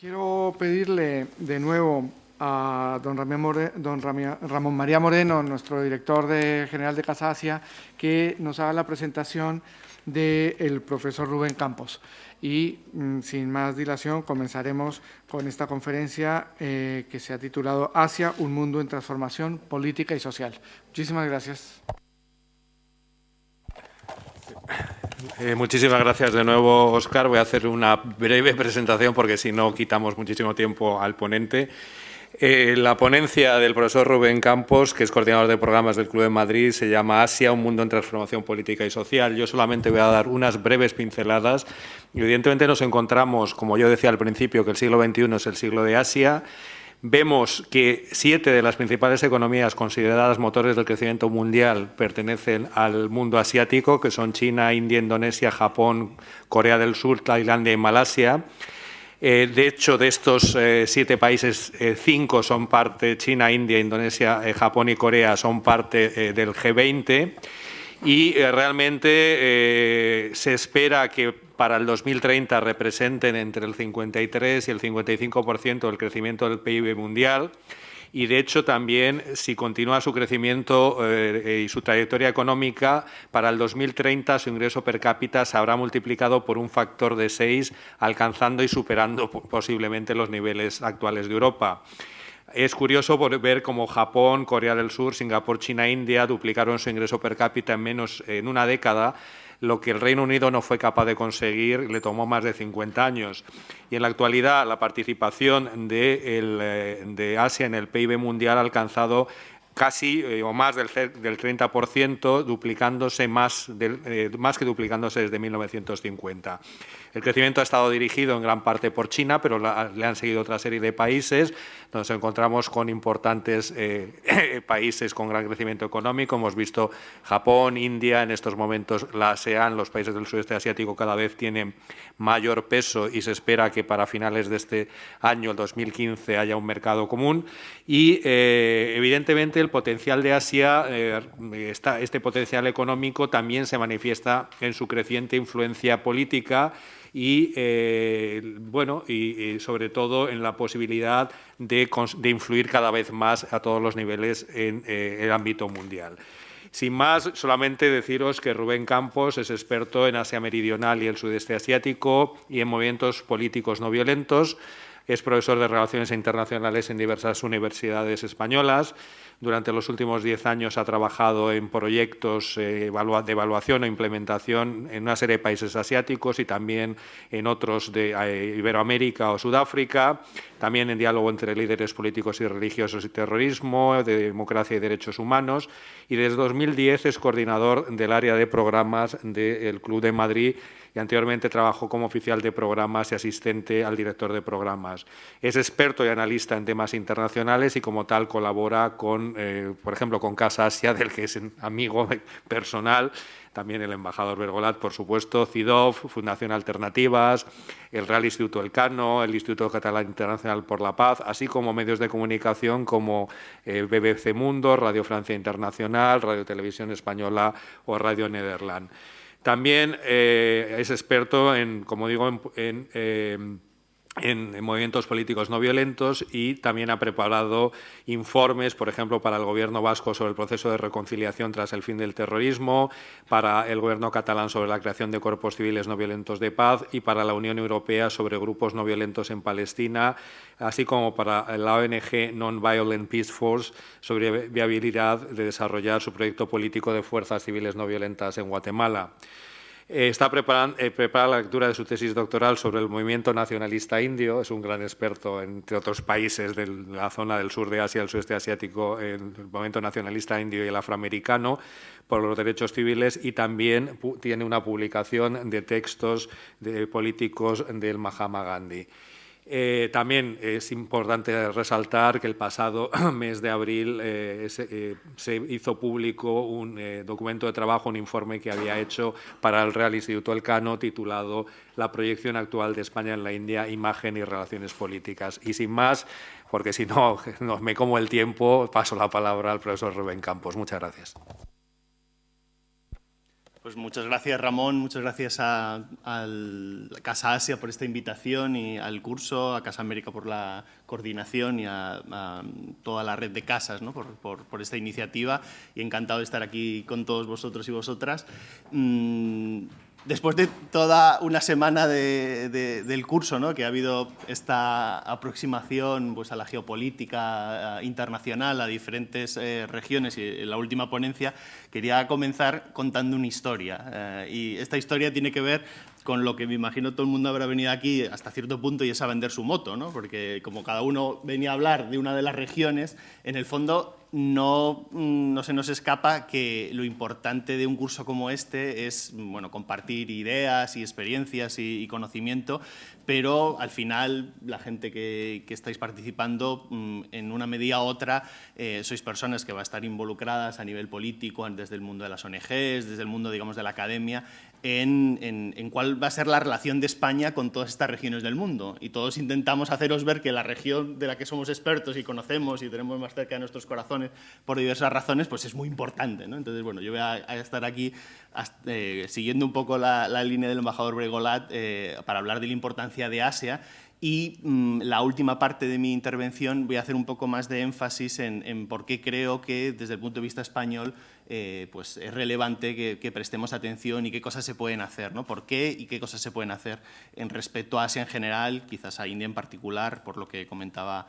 Quiero pedirle de nuevo a don Ramón María Moreno, nuestro director general de Casa Asia, que nos haga la presentación del profesor Rubén Campos. Y sin más dilación comenzaremos con esta conferencia que se ha titulado Asia, un mundo en transformación política y social. Muchísimas gracias. Muchísimas gracias de nuevo, Óscar. Voy a hacer una breve presentación porque si no quitamos muchísimo tiempo al ponente. La ponencia del profesor Rubén Campos, que es coordinador de programas del Club de Madrid, se llama Asia, un mundo en transformación política y social. Yo solamente voy a dar unas breves pinceladas. Evidentemente nos encontramos, como yo decía al principio, que el siglo XXI es el siglo de Asia. Vemos que 7 de las principales economías consideradas motores del crecimiento mundial pertenecen al mundo asiático, que son China, India, Indonesia, Japón, Corea del Sur, Tailandia y Malasia. De hecho, de estos 7 países, 5 son parte, China, India, Indonesia, Japón y Corea son parte del G20 y realmente se espera que para el 2030 representen entre el 53 y el 55% del crecimiento del PIB mundial. Y, de hecho, también, si continúa su crecimiento y su trayectoria económica, para el 2030 su ingreso per cápita se habrá multiplicado por un factor de 6, alcanzando y superando posiblemente los niveles actuales de Europa. Es curioso ver cómo Japón, Corea del Sur, Singapur, China e India duplicaron su ingreso per cápita en una década, lo que el Reino Unido no fue capaz de conseguir, le tomó más de 50 años. Y en la actualidad la participación de Asia en el PIB mundial ha alcanzado casi o más del 30%, duplicándose más que duplicándose desde 1950. El crecimiento ha estado dirigido en gran parte por China, pero le han seguido otra serie de países. Nos encontramos con importantes países con gran crecimiento económico. Hemos visto Japón, India, en estos momentos la ASEAN, los países del sudeste asiático cada vez tienen mayor peso y se espera que para finales de este año, el 2015, haya un mercado común. Y evidentemente el potencial de Asia, este potencial económico también se manifiesta en su creciente influencia política y, y sobre todo en la posibilidad de influir cada vez más a todos los niveles en el ámbito mundial. Sin más, solamente deciros que Rubén Campos es experto en Asia Meridional y el sudeste asiático y en movimientos políticos no violentos. Es profesor de Relaciones Internacionales en diversas universidades españolas. Durante los últimos 10 años ha trabajado en proyectos de evaluación o implementación en una serie de países asiáticos y también en otros de Iberoamérica o Sudáfrica. También en diálogo entre líderes políticos y religiosos y terrorismo, de democracia y derechos humanos. Y desde 2010 es coordinador del área de programas del Club de Madrid y anteriormente trabajó como oficial de programas y asistente al director de programas. Es experto y analista en temas internacionales y como tal colabora con, por ejemplo, con Casa Asia, del que es amigo personal, también el embajador Bergolat, por supuesto, CIDOF, Fundación Alternativas, el Real Instituto Elcano, el Instituto Catalán Internacional por la Paz, así como medios de comunicación como BBC Mundo, Radio Francia Internacional, Radio Televisión Española o Radio Nederland. También es experto como digo, en movimientos políticos no violentos y también ha preparado informes, por ejemplo, para el Gobierno vasco sobre el proceso de reconciliación tras el fin del terrorismo, para el Gobierno catalán sobre la creación de cuerpos civiles no violentos de paz y para la Unión Europea sobre grupos no violentos en Palestina, así como para la ONG Non-Violent Peace Force sobre viabilidad de desarrollar su proyecto político de fuerzas civiles no violentas en Guatemala. Está preparada la lectura de su tesis doctoral sobre el movimiento nacionalista indio. Es un gran experto, entre otros países de la zona del sur de Asia, el sudeste asiático, en el movimiento nacionalista indio y el afroamericano por los derechos civiles, y también tiene una publicación de textos políticos del Mahatma Gandhi. También es importante resaltar que el pasado mes de abril se hizo público un documento de trabajo, un informe que había hecho para el Real Instituto Elcano titulado La proyección actual de España en la India, imagen y relaciones políticas. Y sin más, porque si no me como el tiempo, paso la palabra al profesor Rubén Campos. Muchas gracias. Pues muchas gracias, Ramón, muchas gracias a Casa Asia por esta invitación y al curso, a Casa América por la coordinación y a toda la red de casas, ¿no? por esta iniciativa, y encantado de estar aquí con todos vosotros y vosotras. Después de toda una semana del curso, ¿no? Que ha habido esta aproximación pues, a la geopolítica internacional, a diferentes regiones, y en la última ponencia quería comenzar contando una historia. Y esta historia tiene que ver con lo que me imagino todo el mundo habrá venido aquí hasta cierto punto, y es a vender su moto, ¿no? Porque como cada uno venía a hablar de una de las regiones, en el fondo no se nos escapa que lo importante de un curso como este es bueno, compartir ideas y experiencias y conocimiento, pero al final la gente que estáis participando, en una medida u otra, sois personas que van a estar involucradas a nivel político, desde el mundo de las ONGs, desde el mundo, digamos, de la academia, en cuál va a ser la relación de España con todas estas regiones del mundo. Y todos intentamos haceros ver que la región de la que somos expertos y conocemos y tenemos más cerca de nuestros corazones por diversas razones, pues es muy importante, ¿no? Entonces, bueno, yo voy a estar aquí siguiendo un poco la línea del embajador Bregolat para hablar de la importancia de Asia. Y la última parte de mi intervención voy a hacer un poco más de énfasis en por qué creo que, desde el punto de vista español, pues es relevante que prestemos atención y qué cosas se pueden hacer, ¿no? ¿Por qué y qué cosas se pueden hacer en respecto a Asia en general, quizás a India en particular, por lo que comentaba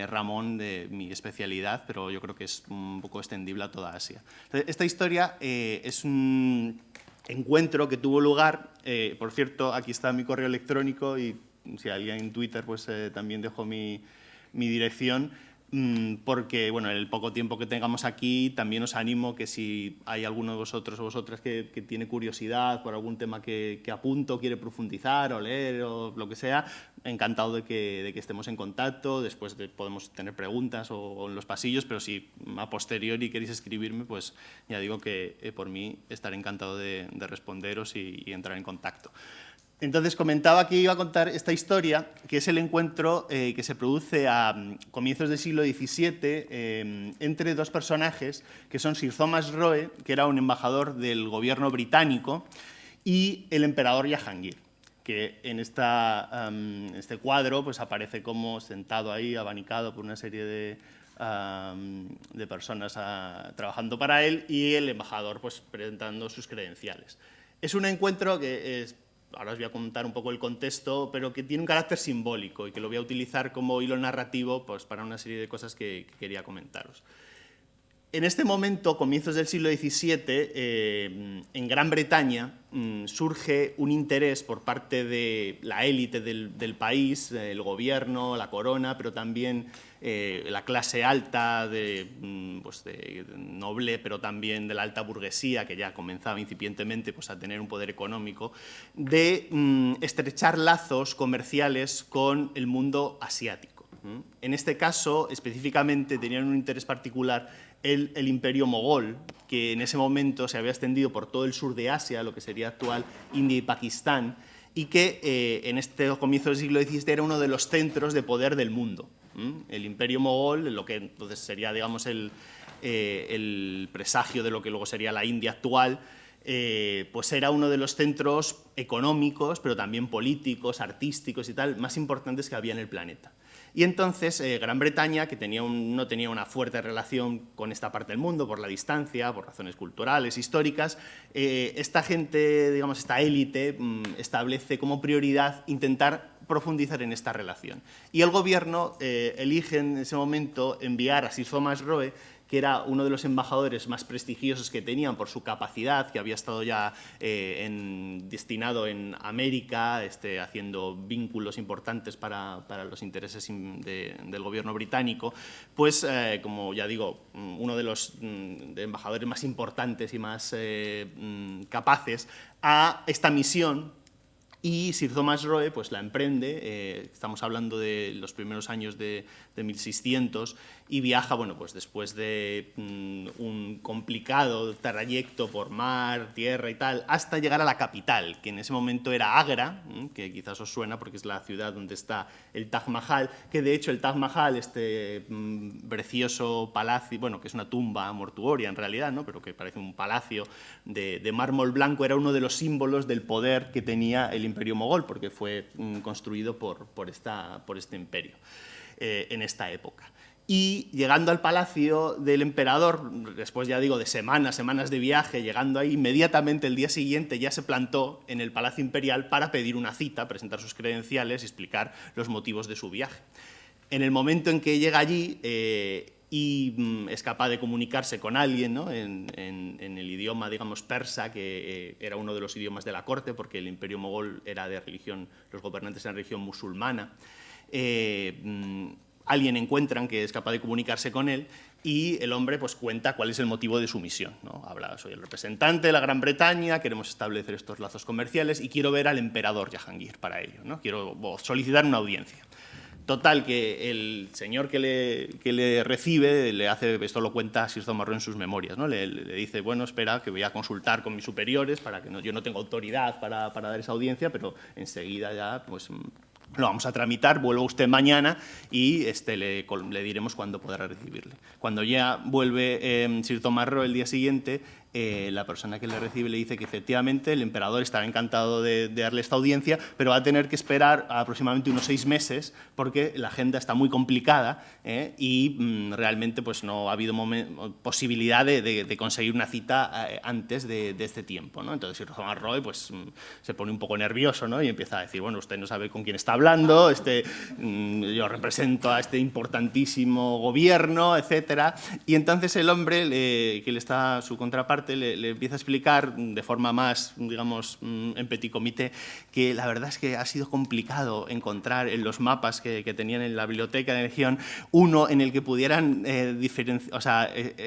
Ramón de mi especialidad, pero yo creo que es un poco extendible a toda Asia. Entonces, esta historia es un encuentro que tuvo lugar, por cierto, aquí está mi correo electrónico y si alguien en Twitter, pues también dejo mi dirección, porque bueno, en el poco tiempo que tengamos aquí también os animo que si hay alguno de vosotros o vosotras que tiene curiosidad por algún tema que apunto, quiere profundizar o leer o lo que sea, encantado de que estemos en contacto. Después podemos tener preguntas o en los pasillos, pero si a posteriori queréis escribirme, pues ya digo que por mí estaré encantado de responderos y entrar en contacto. Entonces, comentaba que iba a contar esta historia, que es el encuentro que se produce a comienzos del siglo XVII entre dos personajes, que son Sir Thomas Roe, que era un embajador del gobierno británico, y el emperador Jahangir, que en este cuadro pues, aparece como sentado ahí, abanicado por una serie de personas trabajando para él, y el embajador pues, presentando sus credenciales. Es un encuentro que es... Ahora os voy a contar un poco el contexto, pero que tiene un carácter simbólico y que lo voy a utilizar como hilo narrativo pues, para una serie de cosas que quería comentaros. En este momento, comienzos del siglo XVII, en Gran Bretaña surge un interés por parte de la élite del país, el gobierno, la corona, pero también la clase alta, pues de noble, pero también de la alta burguesía, que ya comenzaba incipientemente pues, a tener un poder económico, de estrechar lazos comerciales con el mundo asiático. En este caso, específicamente, tenían un interés particular el imperio mogol, que en ese momento se había extendido por todo el sur de Asia, lo que sería actual India y Pakistán, y que en este comienzo del siglo XVII era uno de los centros de poder del mundo. El imperio mogol, lo que entonces sería, digamos, el presagio de lo que luego sería la India actual, pues era uno de los centros económicos, pero también políticos, artísticos y tal, más importantes que había en el planeta. Y entonces Gran Bretaña, que no tenía una fuerte relación con esta parte del mundo por la distancia, por razones culturales, históricas, esta gente, digamos, esta élite, establece como prioridad intentar profundizar en esta relación. Y el gobierno elige en ese momento enviar a Sir Thomas Roe, que era uno de los embajadores más prestigiosos que tenían por su capacidad, que había estado ya destinado en América, haciendo vínculos importantes para los intereses del gobierno británico, pues, como ya digo, uno de los embajadores más importantes y más capaces a esta misión. Y Sir Thomas Roe pues, la emprende, estamos hablando de los primeros años de 1600, y viaja, bueno, pues después de un complicado trayecto por mar, tierra y tal, hasta llegar a la capital, que en ese momento era Agra, que quizás os suena porque es la ciudad donde está el Taj Mahal, que de hecho el Taj Mahal, este precioso palacio, bueno, que es una tumba mortuoria en realidad, ¿no? Pero que parece un palacio de mármol blanco, era uno de los símbolos del poder que tenía el Imperio Mogol, porque fue construido por este imperio en esta época. Y llegando al palacio del emperador, después ya digo de semanas de viaje, llegando ahí, inmediatamente el día siguiente ya se plantó en el Palacio Imperial para pedir una cita, presentar sus credenciales y explicar los motivos de su viaje. En el momento en que llega allí y es capaz de comunicarse con alguien, ¿no? en el idioma, digamos, persa, que era uno de los idiomas de la corte, porque el Imperio Mogol era de religión, los gobernantes eran de religión musulmana, alguien encuentran que es capaz de comunicarse con él y el hombre pues cuenta cuál es el motivo de su misión, ¿no? Habla, soy el representante de la Gran Bretaña, queremos establecer estos lazos comerciales y quiero ver al emperador Jahangir para ello, ¿no? Quiero solicitar una audiencia. Total, que el señor que le recibe, le hace, esto lo cuenta Sir Thomas Roe en sus memorias, ¿no? Le dice, bueno, espera, que voy a consultar con mis superiores, para que yo no tengo autoridad para dar esa audiencia, pero enseguida ya pues, lo vamos a tramitar, vuelva usted mañana y le diremos cuándo podrá recibirle. Cuando ya vuelve Sir Thomas Roe el día siguiente, la persona que le recibe le dice que efectivamente el emperador estará encantado de darle esta audiencia, pero va a tener que esperar aproximadamente unos 6 meses porque la agenda está muy complicada y realmente pues, no ha habido posibilidad de conseguir una cita antes de este tiempo, ¿no? Entonces Sir Thomas Roe pues, se pone un poco nervioso, ¿no? Y empieza a decir, bueno, usted no sabe con quién está hablando, yo represento a este importantísimo gobierno, etcétera. Y entonces el hombre, que le está su contraparte, le empieza a explicar de forma más, digamos, en petit comité, que la verdad es que ha sido complicado encontrar en los mapas que tenían en la biblioteca de Legión uno en el que pudieran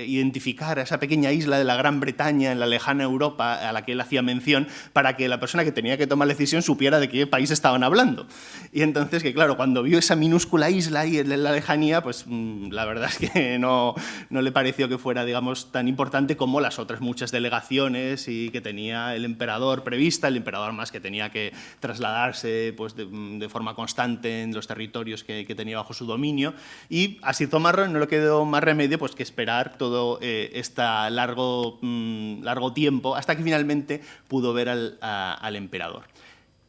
identificar a esa pequeña isla de la Gran Bretaña en la lejana Europa a la que él hacía mención, para que la persona que tenía que tomar la decisión supiera de qué país estaban hablando. Y entonces, que claro, cuando vio esa minúscula isla ahí en la lejanía, pues la verdad es que no le pareció que fuera, digamos, tan importante como las otras muchas delegaciones y que tenía el emperador prevista, el emperador más que tenía que trasladarse pues, de forma constante en los territorios que tenía bajo su dominio. Y a Sir Thomas Roe no le quedó más remedio pues, que esperar todo este largo tiempo hasta que finalmente pudo ver al emperador.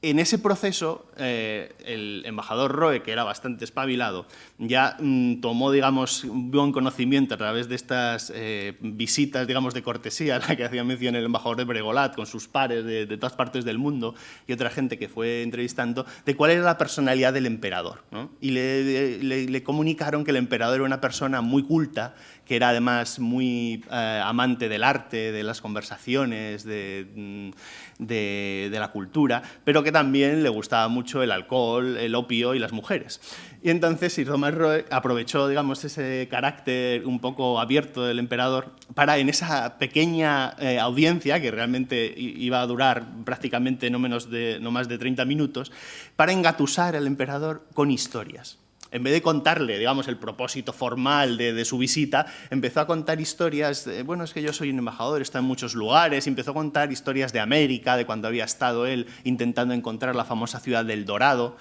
En ese proceso, el embajador Roe, que era bastante espabilado, ya tomó, digamos, un buen conocimiento a través de estas visitas, digamos, de cortesía, a la que hacía mención el embajador de Bregolat, con sus pares de todas partes del mundo y otra gente que fue entrevistando, de cuál era la personalidad del emperador, ¿no? Y le comunicaron que el emperador era una persona muy culta, que era además muy amante del arte, de las conversaciones, de la cultura, pero que también le gustaba mucho el alcohol, el opio y las mujeres. Y entonces Sir Thomas Roe aprovechó, digamos, ese carácter un poco abierto del emperador para, en esa pequeña audiencia, que realmente iba a durar prácticamente no más de 30 minutos, para engatusar al emperador con historias. En vez de contarle, digamos, el propósito formal de su visita, empezó a contar historias, bueno, es que yo soy un embajador, está en muchos lugares, y empezó a contar historias de América, de cuando había estado él intentando encontrar la famosa ciudad del Dorado,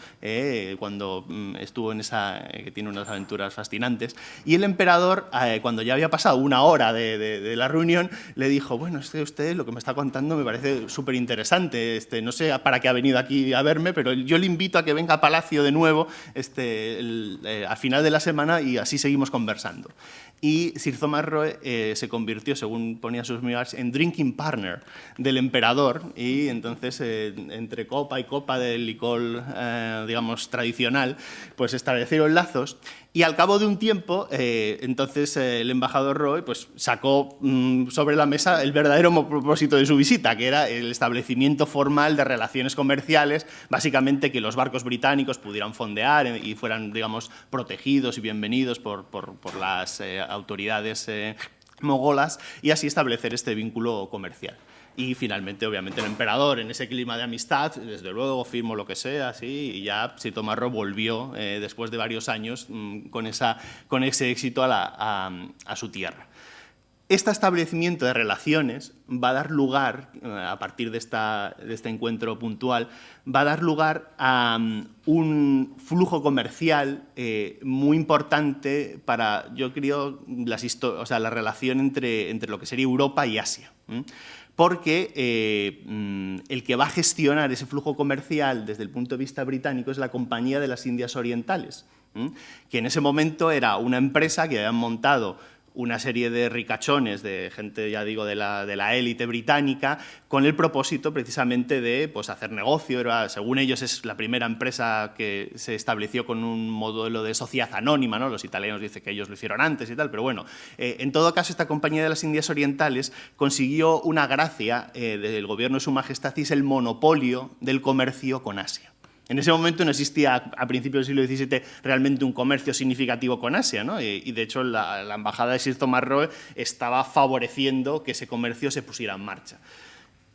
cuando estuvo en esa, que tiene unas aventuras fascinantes. Y el emperador, cuando ya había pasado una hora de la reunión, le dijo, bueno, es que usted lo que me está contando me parece súper interesante, no sé para qué ha venido aquí a verme, pero yo le invito a que venga a Palacio de nuevo al final de la semana y así seguimos conversando. Y Sir Thomas Roe se convirtió, según ponía sus memorias, en drinking partner del emperador, y entonces entre copa y copa del licor, digamos, tradicional, pues establecieron lazos. Y al cabo de un tiempo, entonces el embajador Roe pues, sacó sobre la mesa el verdadero propósito de su visita, que era el establecimiento formal de relaciones comerciales, básicamente que los barcos británicos pudieran fondear y fueran, digamos, protegidos y bienvenidos por las autoridades mogolas, y así establecer este vínculo comercial. y finalmente, obviamente, el emperador, en ese clima de amistad, desde luego, firmó lo que sea, sí, y ya Sito Marro volvió, después de varios años, con ese éxito a su tierra. Este establecimiento de relaciones va a dar lugar, a partir de este encuentro puntual, va a dar lugar a un flujo comercial muy importante para, yo creo, la relación entre lo que sería Europa y Asia. Porque el que va a gestionar ese flujo comercial desde el punto de vista británico es la Compañía de las Indias Orientales, que en ese momento era una empresa que habían montado una serie de ricachones, de gente, ya digo, de la élite británica, con el propósito precisamente de pues, hacer negocio. Según ellos, es la primera empresa que se estableció con un modelo de sociedad anónima, ¿no? Los italianos dicen que ellos lo hicieron antes y tal, pero bueno, en todo caso, esta Compañía de las Indias Orientales consiguió una gracia del gobierno de Su Majestad, y es el monopolio del comercio con Asia. En ese momento no existía, a principios del siglo XVII, realmente un comercio significativo con Asia, ¿no? Y de hecho, la embajada de Sito Marro estaba favoreciendo que ese comercio se pusiera en marcha.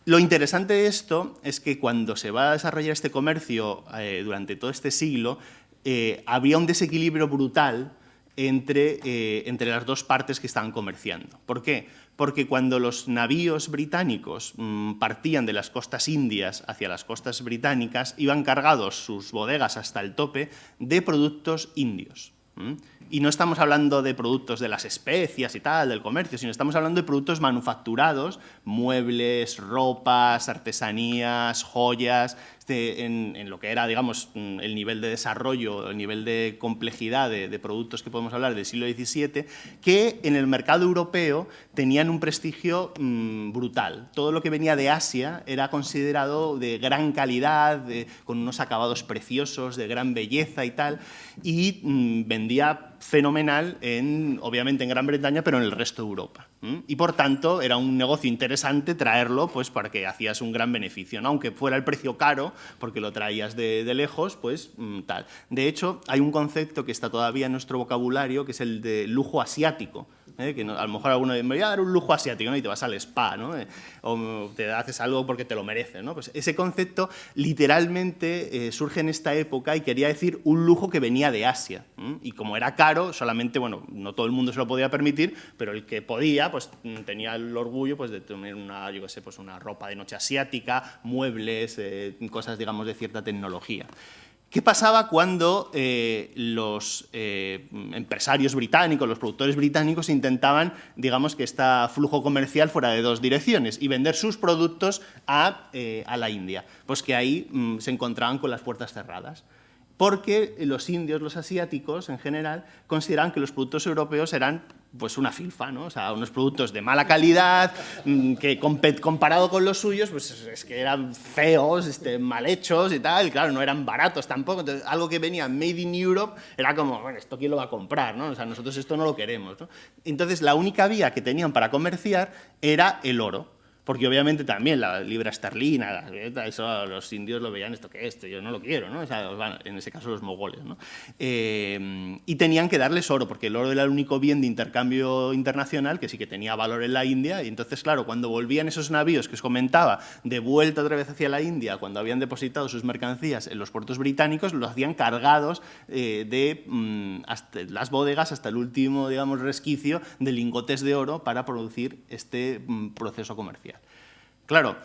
Lo interesante de esto es que cuando se va a desarrollar este comercio durante todo este siglo, habría un desequilibrio brutal entre las dos partes que estaban comerciando. ¿Por qué? Porque cuando los navíos británicos partían de las costas indias hacia las costas británicas, iban cargados sus bodegas hasta el tope de productos indios. Y no estamos hablando de productos de las especias y tal, del comercio, sino estamos hablando de productos manufacturados, muebles, ropas, artesanías, joyas, en lo que era, digamos, el nivel de desarrollo, el nivel de complejidad de productos que podemos hablar del siglo XVII, que en el mercado europeo tenían un prestigio brutal. Todo lo que venía de Asia era considerado de gran calidad, con unos acabados preciosos, de gran belleza y tal, y vendía fenomenal, obviamente en Gran Bretaña, pero en el resto de Europa. Y por tanto era un negocio interesante traerlo, pues para que hacías un gran beneficio, ¿no? Aunque fuera el precio caro, porque lo traías de lejos, pues tal. De hecho, hay un concepto que está todavía en nuestro vocabulario, que es el de lujo asiático, que no, a lo mejor alguno dice, me voy a dar un lujo asiático, ¿no? Y te vas al spa, ¿no? O te haces algo porque te lo mereces, ¿no? Pues ese concepto literalmente surge en esta época y quería decir un lujo que venía de Asia. Y como era caro, solamente, bueno, no todo el mundo se lo podía permitir, pero el que podía, pues tenía el orgullo pues, de tener una, yo qué sé, pues una ropa de noche asiática, muebles, cosas, digamos, de cierta tecnología. ¿Qué pasaba cuando los empresarios británicos, los productores británicos intentaban, digamos, que este flujo comercial fuera de dos direcciones y vender sus productos a la India? Pues que ahí se encontraban con las puertas cerradas. Porque los indios, los asiáticos en general, consideraban que los productos europeos eran pues una filfa, ¿no? O sea, unos productos de mala calidad, que comparado con los suyos, pues es que eran feos, mal hechos y tal, y claro, no eran baratos tampoco. Entonces, algo que venía made in Europe era como, bueno, ¿esto quién lo va a comprar, no? O sea, nosotros esto no lo queremos, ¿no? Entonces, la única vía que tenían para comerciar era el oro. Porque obviamente también la libra esterlina, eso los indios lo veían, esto que yo no lo quiero, ¿no? O sea, bueno, en ese caso los mogoles, ¿no? Y tenían que darles oro, porque el oro era el único bien de intercambio internacional que sí que tenía valor en la India, y entonces, claro, cuando volvían esos navíos que os comentaba, de vuelta otra vez hacia la India, cuando habían depositado sus mercancías en los puertos británicos, los hacían cargados hasta las bodegas hasta el último, digamos, resquicio de lingotes de oro para producir este proceso comercial. Claro,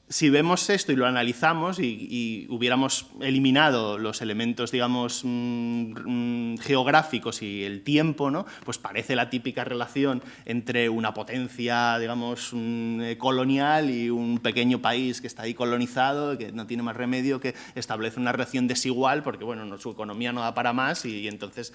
si vemos esto y lo analizamos y hubiéramos eliminado los elementos, digamos, geográficos y el tiempo, ¿no? Pues parece la típica relación entre una potencia, digamos, colonial y un pequeño país que está ahí colonizado, que no tiene más remedio que establece una relación desigual porque, bueno, su economía no da para más y entonces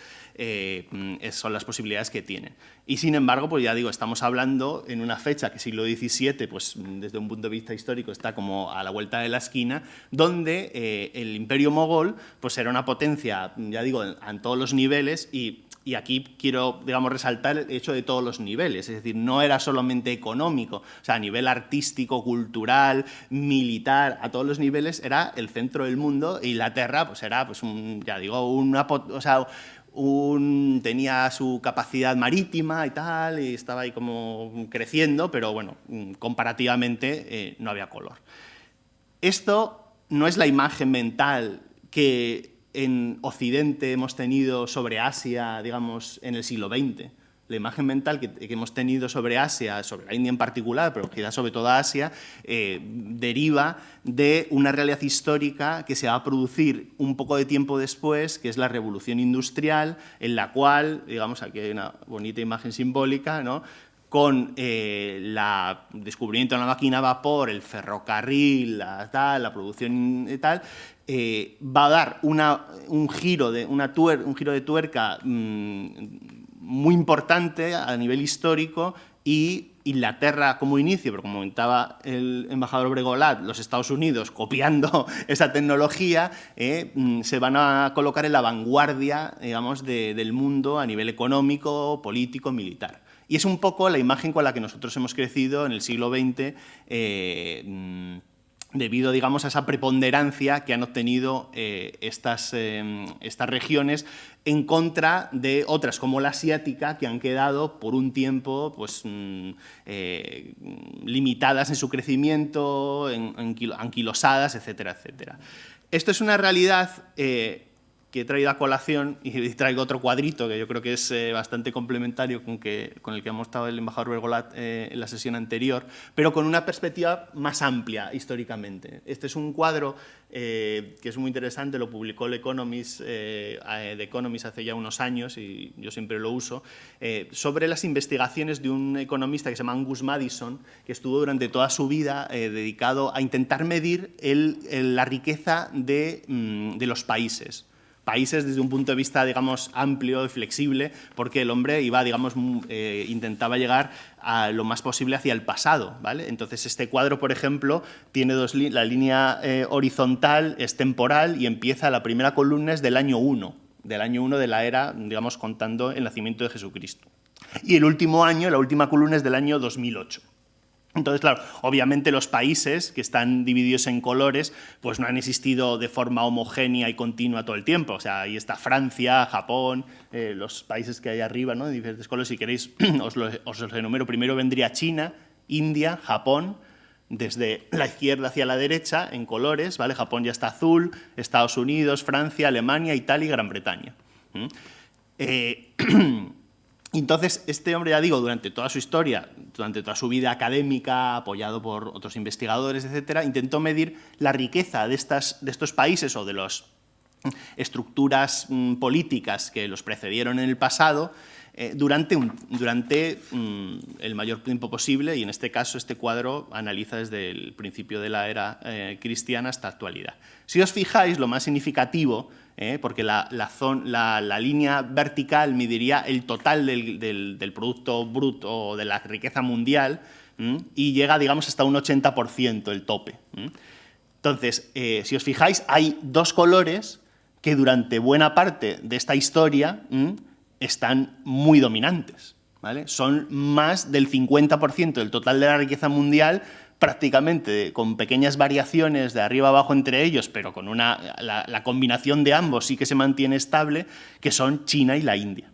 son las posibilidades que tienen. Y sin embargo, pues ya digo, estamos hablando en una fecha que siglo XVII, pues desde un punto de vista histórico está como a la vuelta de la esquina, donde el imperio mogol pues era una potencia, ya digo, en todos los niveles y aquí quiero, digamos, resaltar el hecho de todos los niveles, es decir, no era solamente económico, o sea, a nivel artístico, cultural, militar, a todos los niveles era el centro del mundo e Inglaterra pues era, pues ya digo, tenía su capacidad marítima y tal, y estaba ahí como creciendo, pero bueno, comparativamente no había color. Esto no es la imagen mental que en Occidente hemos tenido sobre Asia, digamos, en el siglo XX. La imagen mental que hemos tenido sobre Asia, sobre la India en particular, pero quizás sobre toda Asia, deriva de una realidad histórica que se va a producir un poco de tiempo después, que es la Revolución Industrial, en la cual, digamos, aquí hay una bonita imagen simbólica, ¿no?, con el descubrimiento de la máquina a vapor, el ferrocarril, la producción y tal, va a dar un giro de tuerca muy importante a nivel histórico, y Inglaterra como inicio, pero como comentaba el embajador Bregolat, los Estados Unidos copiando esa tecnología, se van a colocar en la vanguardia, digamos, del mundo a nivel económico, político, militar. Y es un poco la imagen con la que nosotros hemos crecido en el siglo XX, debido, digamos, a esa preponderancia que han obtenido estas regiones en contra de otras, como la asiática, que han quedado por un tiempo pues, limitadas en su crecimiento, anquilosadas, etcétera, etcétera. Esto es una realidad que he traído a colación, y traigo otro cuadrito que yo creo que es bastante complementario con el que ha mostrado el embajador Bergolat en la sesión anterior, pero con una perspectiva más amplia históricamente. Este es un cuadro que es muy interesante, lo publicó The Economist hace ya unos años, y yo siempre lo uso, sobre las investigaciones de un economista que se llama Angus Maddison, que estuvo durante toda su vida dedicado a intentar medir la riqueza de los países desde un punto de vista, digamos, amplio y flexible, porque el hombre iba, digamos, intentaba llegar a lo más posible hacia el pasado, ¿vale? Entonces, este cuadro, por ejemplo, tiene la línea horizontal es temporal y empieza, la primera columna es del año 1 de la era, digamos, contando el nacimiento de Jesucristo. Y el último año, la última columna es del año 2008. Entonces, claro, obviamente los países que están divididos en colores pues no han existido de forma homogénea y continua todo el tiempo. O sea, ahí está Francia, Japón, los países que hay arriba, ¿no?, de diferentes colores. Si queréis, os los enumero. Primero vendría China, India, Japón, desde la izquierda hacia la derecha en colores, ¿vale? Japón ya está azul, Estados Unidos, Francia, Alemania, Italia y Gran Bretaña. Entonces, este hombre, ya digo, durante toda su historia, durante toda su vida académica, apoyado por otros investigadores, etcétera, intentó medir la riqueza de estos países o de las estructuras políticas que los precedieron en el pasado durante el mayor tiempo posible, y en este caso este cuadro analiza desde el principio de la era cristiana hasta la actualidad. Si os fijáis, lo más significativo, porque la línea vertical mediría el total del Producto Bruto o de la riqueza mundial, y llega, digamos, hasta un 80% el tope. Entonces, si os fijáis, hay dos colores que durante buena parte de esta historia están muy dominantes, ¿vale? Son más del 50% del total de la riqueza mundial, prácticamente con pequeñas variaciones de arriba abajo entre ellos, pero con la combinación de ambos sí que se mantiene estable, que son China y la India.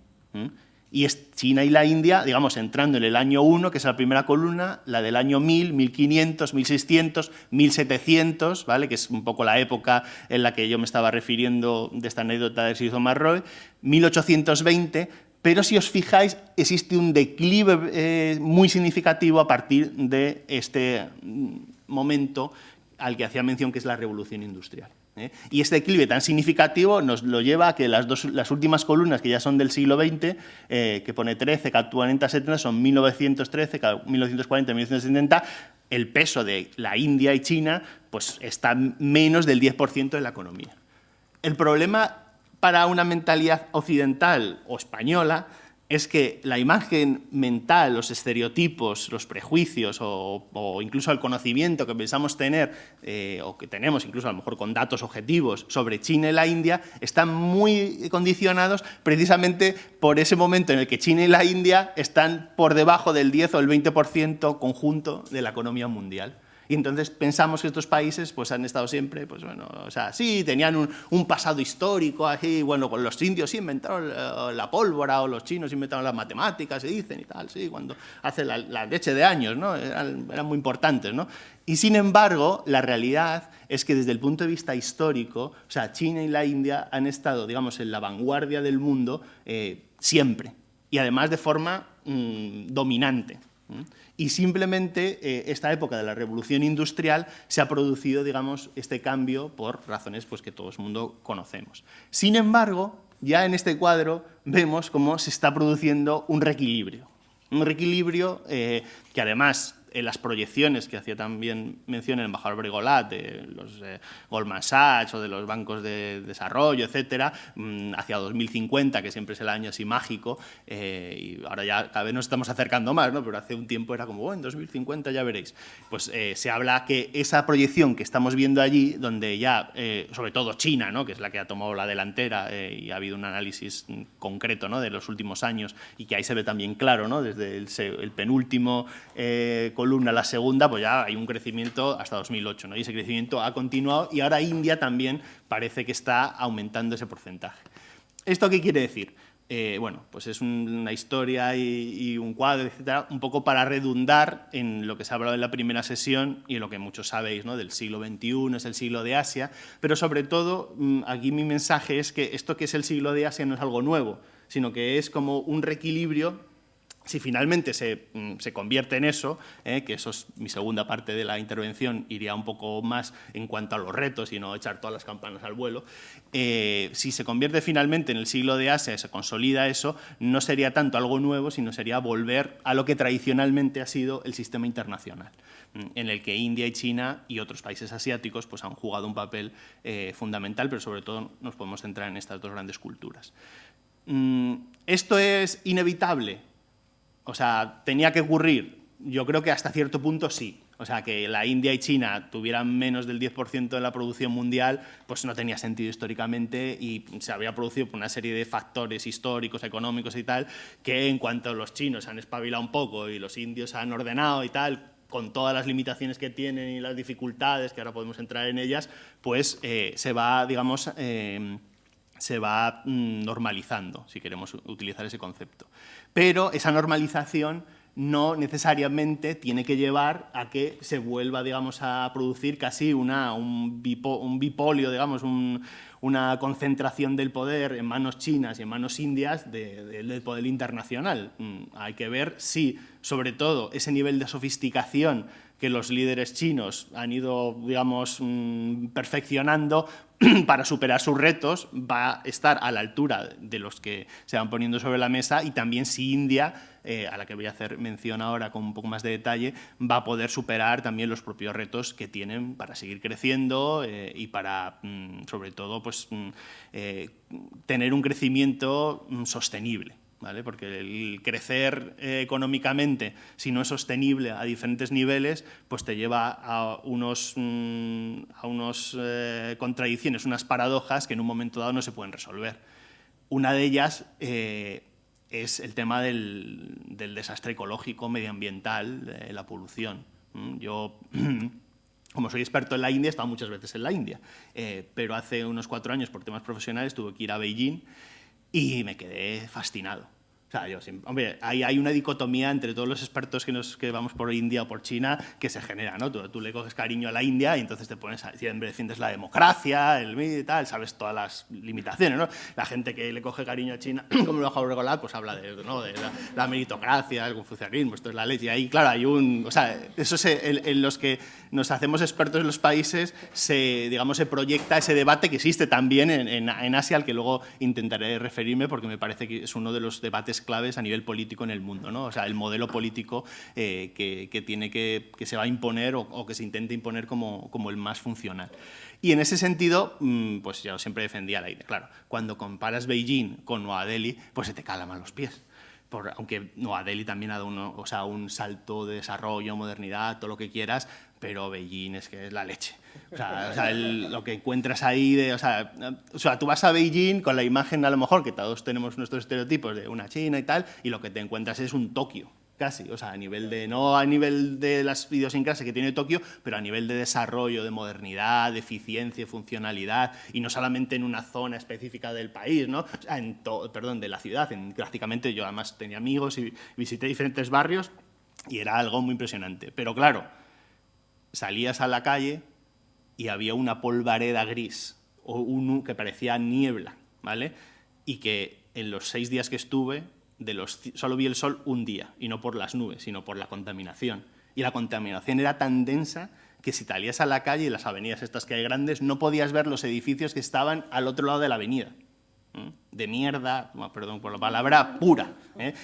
Y es China y la India, digamos, entrando en el año 1, que es la primera columna, la del año 1000, 1500, 1600, 1700, ¿vale?, que es un poco la época en la que yo me estaba refiriendo de esta anécdota de Sir Thomas Roe, 1820, pero si os fijáis, existe un declive muy significativo a partir de este momento al que hacía mención, que es la Revolución Industrial. Y este declive tan significativo nos lo lleva a que las últimas columnas, que ya son del siglo XX, que pone 13, 40, 70, son 1913, 1940, 1970, el peso de la India y China pues está menos del 10% de la economía. El problema para una mentalidad occidental o española es que la imagen mental, los estereotipos, los prejuicios o incluso el conocimiento que pensamos tener o que tenemos incluso a lo mejor con datos objetivos sobre China y la India están muy condicionados precisamente por ese momento en el que China y la India están por debajo del 10 o el 20% conjunto de la economía mundial. Y entonces pensamos que estos países pues, han estado siempre, pues bueno, o sea, sí, tenían un pasado histórico, así, bueno, pues los indios sí inventaron la pólvora, o los chinos inventaron las matemáticas, se dicen y tal, sí, cuando hace la leche de años, ¿no? Eran muy importantes, ¿no? Y sin embargo, la realidad es que desde el punto de vista histórico, o sea, China y la India han estado, digamos, en la vanguardia del mundo siempre, y además de forma dominante. Y simplemente esta época de la revolución industrial se ha producido, digamos, este cambio por razones pues, que todo el mundo conocemos. Sin embargo, ya en este cuadro vemos cómo se está produciendo un reequilibrio. Un reequilibrio que además en las proyecciones que hacía también mención el embajador Bregolat de los Goldman Sachs o de los bancos de desarrollo, etcétera, hacia 2050, que siempre es el año así mágico, y ahora ya cada vez nos estamos acercando más, ¿no? Pero hace un tiempo era como, bueno, en 2050 ya veréis. Pues se habla que esa proyección que estamos viendo allí, donde ya, sobre todo China, ¿no? Que es la que ha tomado la delantera y ha habido un análisis concreto, ¿no? De los últimos años y que ahí se ve también claro, ¿no? Desde el penúltimo columna a la segunda, pues ya hay un crecimiento hasta 2008, ¿no? Y ese crecimiento ha continuado y ahora India también parece que está aumentando ese porcentaje. ¿Esto qué quiere decir? Bueno, pues es una historia y un cuadro, etcétera, un poco para redundar en lo que se ha hablado en la primera sesión y en lo que muchos sabéis, ¿no? Del siglo XXI, es el siglo de Asia, pero sobre todo aquí mi mensaje es que esto que es el siglo de Asia no es algo nuevo, sino que es como un reequilibrio. Si finalmente se convierte en eso, que eso es mi segunda parte de la intervención, iría un poco más en cuanto a los retos y no echar todas las campanas al vuelo, si se convierte finalmente en el siglo de Asia y se consolida eso, no sería tanto algo nuevo, sino sería volver a lo que tradicionalmente ha sido el sistema internacional, en el que India y China y otros países asiáticos pues, han jugado un papel fundamental, pero sobre todo nos podemos centrar en estas dos grandes culturas. ¿Esto es inevitable? O sea, ¿tenía que ocurrir? Yo creo que hasta cierto punto sí. O sea, que la India y China tuvieran menos del 10% de la producción mundial, pues no tenía sentido históricamente y se había producido por una serie de factores históricos, económicos y tal, que en cuanto los chinos han espabilado un poco y los indios han ordenado y tal, con todas las limitaciones que tienen y las dificultades, que ahora podemos entrar en ellas, pues se va, digamos, se va normalizando, si queremos utilizar ese concepto. Pero esa normalización no necesariamente tiene que llevar a que se vuelva, digamos, a producir casi un bipolio, digamos, una concentración del poder en manos chinas y en manos indias del poder internacional. Hay que ver si, sobre todo, ese nivel de sofisticación que los líderes chinos han ido, digamos, perfeccionando para superar sus retos, va a estar a la altura de los que se van poniendo sobre la mesa y también si India, a la que voy a hacer mención ahora con un poco más de detalle, va a poder superar también los propios retos que tienen para seguir creciendo y para, sobre todo, pues, tener un crecimiento sostenible. ¿Vale? Porque el crecer económicamente, si no es sostenible a diferentes niveles, pues te lleva a unos contradicciones, unas paradojas que en un momento dado no se pueden resolver. Una de ellas es el tema del desastre ecológico, medioambiental, la polución. Yo, como soy experto en la India, he estado muchas veces en la India, pero hace unos 4 años, por temas profesionales, tuve que ir a Beijing y me quedé fascinado. O sea, hombre, hay una dicotomía entre todos los expertos que vamos por India o por China que se genera, ¿no? Tú le coges cariño a la India y entonces te pones siempre defiendes la democracia, y tal, sabes todas las limitaciones, ¿no? La gente que le coge cariño a China, como lo ha Bregolat, pues habla de la meritocracia, el confucianismo, esto es la ley. Y ahí, claro, o sea, eso en los que nos hacemos expertos en los países, se proyecta ese debate que existe también en Asia, al que luego intentaré referirme porque me parece que es uno de los debates claves a nivel político en el mundo, ¿no? O sea, el modelo político que se va a imponer o que se intenta imponer como el más funcional. Y en ese sentido, pues yo siempre defendía la idea. Claro, cuando comparas Beijing con Nueva Delhi, pues se te calan los pies. Aunque Nueva Delhi también ha dado un salto de desarrollo, modernidad, todo lo que quieras, pero Beijing es que es la leche. O sea, lo que encuentras ahí, o sea, tú vas a Beijing con la imagen, a lo mejor, que todos tenemos nuestros estereotipos de una China y tal, y lo que te encuentras es un Tokio. casi, o sea, a nivel de, no a nivel de las idiosincrasias que tiene Tokio, pero a nivel de desarrollo, de modernidad, de eficiencia, funcionalidad, y no solamente en una zona específica del país, ¿no? O sea, perdón, de la ciudad. Prácticamente yo además tenía amigos y visité diferentes barrios y era algo muy impresionante. Pero claro, salías a la calle y había una polvareda gris o que parecía niebla, ¿vale? Y que en los 6 días que estuve, solo vi el sol un día, y no por las nubes, sino por la contaminación. Y la contaminación era tan densa que si salías a la calle y las avenidas estas que hay grandes, no podías ver los edificios que estaban al otro lado de la avenida. De mierda, perdón por la palabra, pura.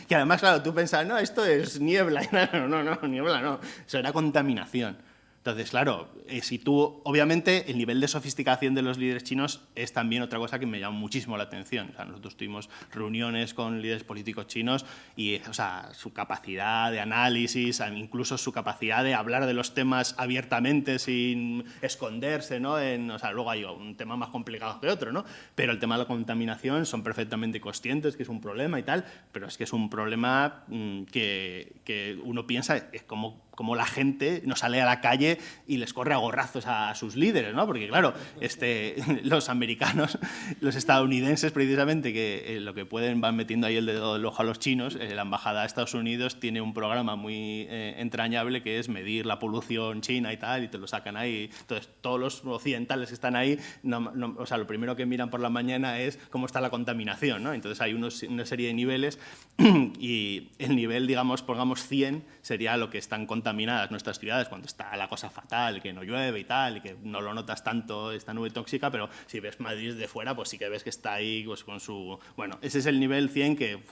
Que además, claro, tú pensabas, no, esto es niebla. No, niebla no. Eso era contaminación. Entonces, claro, si tú, obviamente, el nivel de sofisticación de los líderes chinos es también otra cosa que me llama muchísimo la atención. O sea, nosotros tuvimos reuniones con líderes políticos chinos y, o sea, su capacidad de análisis, incluso su capacidad de hablar de los temas abiertamente sin esconderse, ¿no? O sea, luego hay un tema más complicado que otro, ¿no? Pero el tema de la contaminación son perfectamente conscientes que es un problema y tal, pero es que es un problema que uno piensa, es como la gente no sale a la calle y les corre a gorrazos a sus líderes, ¿no? Porque, claro, los americanos, los estadounidenses, precisamente, que lo que pueden van metiendo ahí el dedo del ojo a los chinos. La Embajada de Estados Unidos tiene un programa muy entrañable que es medir la polución china y tal, y te lo sacan ahí. Entonces, todos los occidentales que están ahí, o sea, lo primero que miran por la mañana es cómo está la contaminación, ¿no? Entonces, hay una serie de niveles y el nivel, digamos, pongamos 100, sería lo que están contaminadas nuestras ciudades cuando está la cosa fatal, que no llueve y tal, y que no lo notas tanto esta nube tóxica, pero si ves Madrid de fuera, pues sí que ves que está ahí pues, con su... Bueno, ese es el nivel 100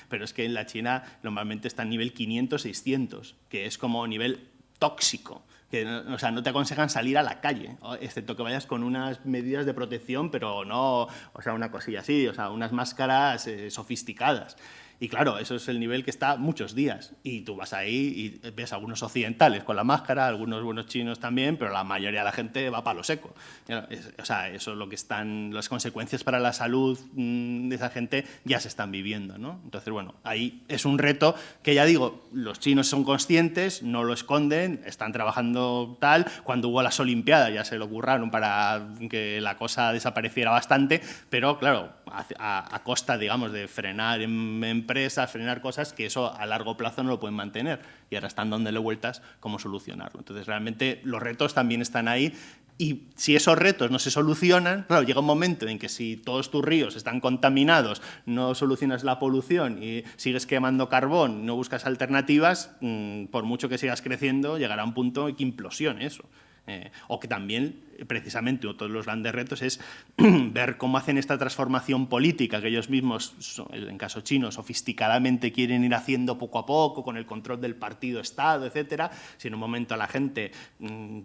pero es que en la China normalmente está en nivel 500, 600, que es como nivel tóxico. Que, o sea, no te aconsejan salir a la calle, excepto que vayas con unas medidas de protección, pero no, o sea, una cosilla así, o sea, unas máscaras sofisticadas. Y claro, eso es el nivel que está muchos días. Y tú vas ahí y ves a algunos occidentales con la máscara, algunos buenos chinos también, pero la mayoría de la gente va para lo seco. O sea, eso es lo que están, las consecuencias para la salud de esa gente ya se están viviendo, ¿no? Entonces, bueno, ahí es un reto que ya digo, los chinos son conscientes, no lo esconden, están trabajando tal. Cuando hubo las Olimpiadas ya se lo curraron para que la cosa desapareciera bastante, pero claro, a costa, digamos, de frenar empresas, frenar cosas que eso a largo plazo no lo pueden mantener, y ahora están dándole vueltas cómo solucionarlo. Entonces, realmente los retos también están ahí, y si esos retos no se solucionan, claro, llega un momento en que si todos tus ríos están contaminados, no solucionas la polución y sigues quemando carbón, no buscas alternativas, por mucho que sigas creciendo, llegará un punto en que implosione eso. O que también, precisamente, otro de los grandes retos es ver cómo hacen esta transformación política que ellos mismos, en caso chino, sofisticadamente quieren ir haciendo poco a poco, con el control del partido-estado, etcétera. Si en un momento a la gente,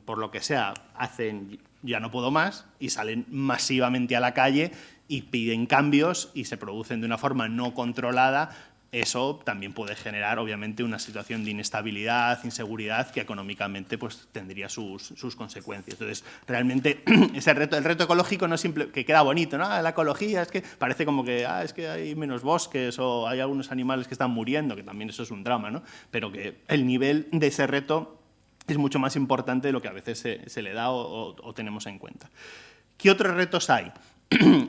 por lo que sea, hacen ya no puedo más y salen masivamente a la calle y piden cambios y se producen de una forma no controlada, eso también puede generar, obviamente, una situación de inestabilidad, inseguridad, que económicamente pues, tendría sus consecuencias. Entonces, realmente, el reto ecológico no es simple, que queda bonito, ¿no? La ecología es que parece como que, es que hay menos bosques o hay algunos animales que están muriendo, que también eso es un drama, ¿no? Pero que el nivel de ese reto es mucho más importante de lo que a veces se le da o tenemos en cuenta. ¿Qué otros retos hay?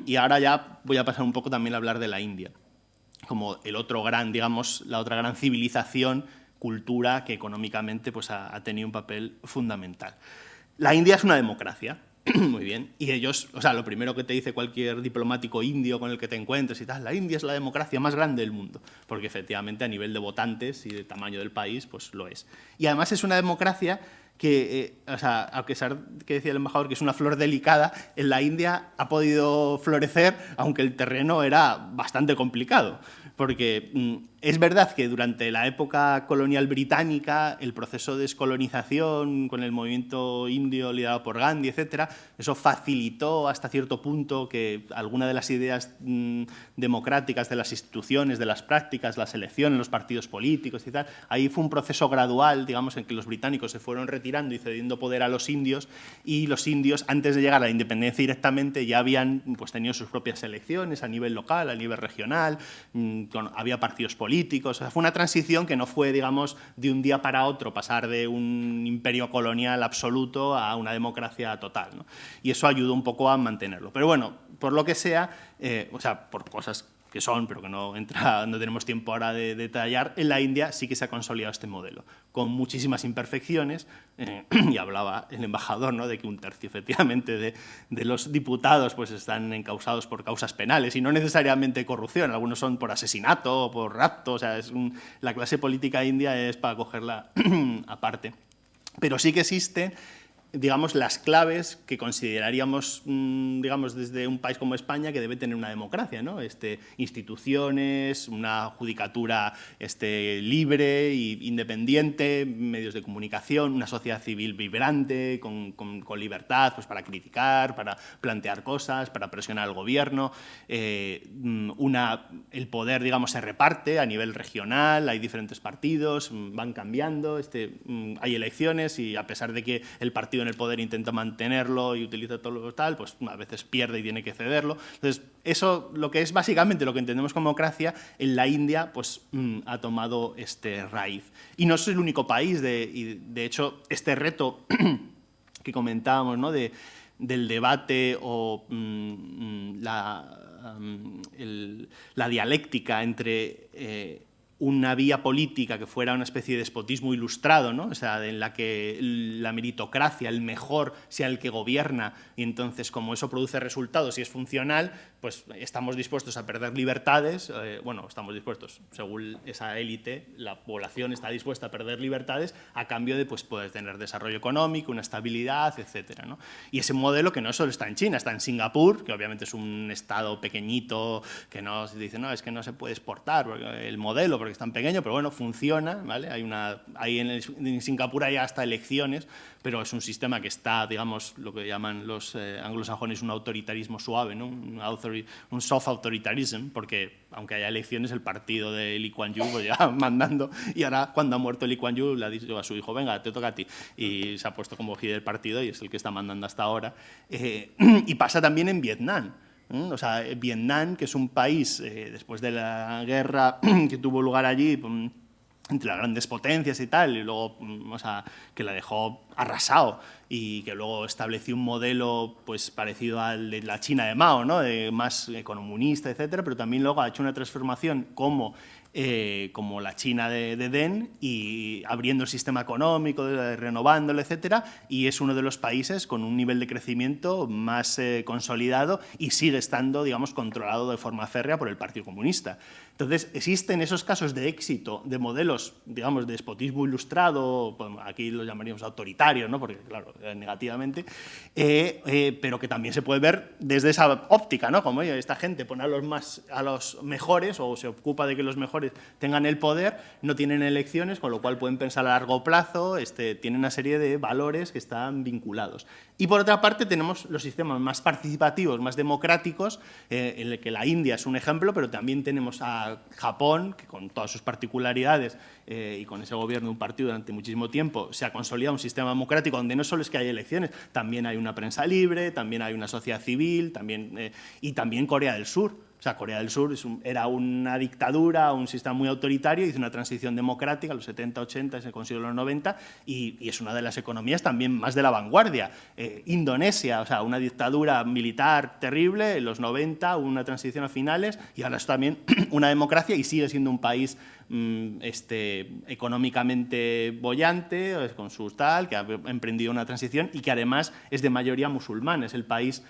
Y ahora ya voy a pasar un poco también a hablar de la India, como el otro gran, digamos, la otra gran civilización, cultura que económicamente pues, ha tenido un papel fundamental. La India es una democracia, muy bien, y ellos, o sea, lo primero que te dice cualquier diplomático indio con el que te encuentres y tal, la India es la democracia más grande del mundo, porque efectivamente a nivel de votantes y de tamaño del país, pues lo es. Y además es una democracia que, o sea, a pesar que decía el embajador que es una flor delicada, en la India ha podido florecer, aunque el terreno era bastante complicado. Porque es verdad que durante la época colonial británica, el proceso de descolonización con el movimiento indio liderado por Gandhi, etcétera, eso facilitó hasta cierto punto que alguna de las ideas democráticas de las instituciones, de las prácticas, las elecciones, los partidos políticos y tal, ahí fue un proceso gradual, digamos, en que los británicos se fueron retirando y cediendo poder a los indios, y los indios, antes de llegar a la independencia directamente, ya habían pues, tenido sus propias elecciones a nivel local, a nivel regional, había partidos políticos, políticos. O sea, fue una transición que no fue, digamos, de un día para otro pasar de un imperio colonial absoluto a una democracia total, ¿no? Y eso ayudó un poco a mantenerlo. Pero bueno, por lo que sea, o sea, por cosas que son, pero que no tenemos tiempo ahora de detallar, en la India sí que se ha consolidado este modelo, con muchísimas imperfecciones, y hablaba el embajador, ¿no?, de que un tercio, efectivamente, de los diputados pues, están encausados por causas penales, y no necesariamente corrupción, algunos son por asesinato o por rapto, o sea, la clase política india es para cogerla aparte. Pero sí que existe, digamos, las claves que consideraríamos, digamos, desde un país como España que debe tener una democracia, ¿no? Instituciones, una judicatura libre e independiente, medios de comunicación, una sociedad civil vibrante, con libertad pues, para criticar, para plantear cosas, para presionar al gobierno. El poder, digamos, se reparte a nivel regional, hay diferentes partidos, van cambiando, hay elecciones y a pesar de que el partido en el poder intenta mantenerlo y utiliza todo lo tal, pues a veces pierde y tiene que cederlo. Entonces, eso, lo que es básicamente lo que entendemos como democracia, en la India pues ha tomado raíz. Y no es el único país, y de hecho, este reto que comentábamos, ¿no?, del debate o la dialéctica entre una vía política que fuera una especie de despotismo ilustrado, ¿no? O sea, en la que la meritocracia, el mejor, sea el que gobierna, y entonces, como eso produce resultados y es funcional, pues estamos dispuestos a perder libertades, bueno, estamos dispuestos, según esa élite, la población está dispuesta a perder libertades a cambio de pues, poder tener desarrollo económico, una estabilidad, etcétera, ¿no? Y ese modelo que no solo está en China, está en Singapur, que obviamente es un estado pequeñito, que no se dice, no, es que no se puede exportar el modelo, porque es tan pequeño, pero bueno, funciona, ¿vale? Ahí en Singapur hay hasta elecciones, pero es un sistema que está, digamos, lo que llaman los anglosajones un autoritarismo suave, ¿no? Un soft autoritarism, porque aunque haya elecciones, el partido de Lee Kuan Yew pues, ya mandando, y ahora cuando ha muerto Lee Kuan Yew le ha dicho a su hijo, venga, te toca a ti, y se ha puesto como líder del partido y es el que está mandando hasta ahora. Y pasa también en Vietnam. O sea, Vietnam, que es un país, después de la guerra que tuvo lugar allí, entre las grandes potencias y tal, y luego, o sea, que la dejó arrasado y que luego estableció un modelo pues, parecido al de la China de Mao, ¿no? Más comunista, etcétera, pero también luego ha hecho una transformación como la China de Deng, y abriendo el sistema económico, renovándolo, etcétera, y es uno de los países con un nivel de crecimiento más consolidado y sigue estando, digamos, controlado de forma férrea por el Partido Comunista. Entonces, existen esos casos de éxito de modelos, digamos, de despotismo ilustrado, pues aquí lo llamaríamos autoritario, ¿no? Porque, claro, negativamente, pero que también se puede ver desde esa óptica, ¿no? Como oye, esta gente pone a los mejores o se ocupa de que los mejores tengan el poder, no tienen elecciones, con lo cual pueden pensar a largo plazo, tienen una serie de valores que están vinculados. Y por otra parte tenemos los sistemas más participativos, más democráticos, en el que la India es un ejemplo, pero también tenemos a Japón, que con todas sus particularidades y con ese gobierno de un partido durante muchísimo tiempo, se ha consolidado un sistema democrático donde no solo es que hay elecciones, también hay una prensa libre, también hay una sociedad civil, y también Corea del Sur. O sea, Corea del Sur era una dictadura, un sistema muy autoritario, hizo una transición democrática en los 70, 80, se consiguió en los 90, y es una de las economías también más de la vanguardia. Indonesia, o sea, una dictadura militar terrible, en los 90, una transición a finales, y ahora es también una democracia y sigue siendo un país económicamente boyante, con su tal, que ha emprendido una transición y que además es de mayoría musulmán, es el país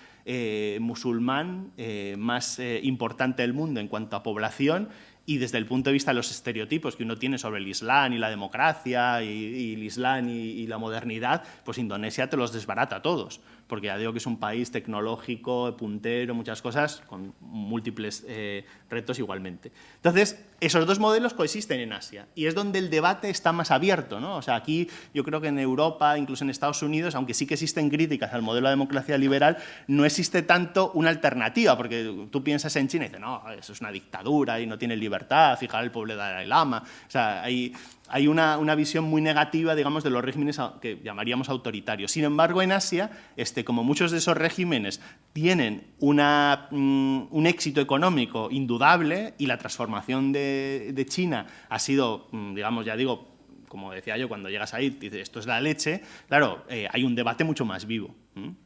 musulmán más importante del mundo en cuanto a población, y desde el punto de vista de los estereotipos que uno tiene sobre el Islam y la democracia y el Islam y la modernidad, pues Indonesia te los desbarata a todos, porque ya digo que es un país tecnológico, puntero, muchas cosas, con múltiples retos igualmente. Entonces, esos dos modelos coexisten en Asia y es donde el debate está más abierto, ¿no? O sea, aquí yo creo que en Europa, incluso en Estados Unidos, aunque sí que existen críticas al modelo de democracia liberal, no existe tanto una alternativa, porque tú piensas en China y dices, no, eso es una dictadura y no tiene libertad. libertad, fijar el pueblo de Dalai Lama. O sea, hay una visión muy negativa, digamos, de los regímenes que llamaríamos autoritarios. Sin embargo, en Asia, como muchos de esos regímenes tienen un éxito económico indudable y la transformación de China ha sido, digamos, ya digo, como decía yo, cuando llegas ahí, dices, esto es la leche, claro, hay un debate mucho más vivo.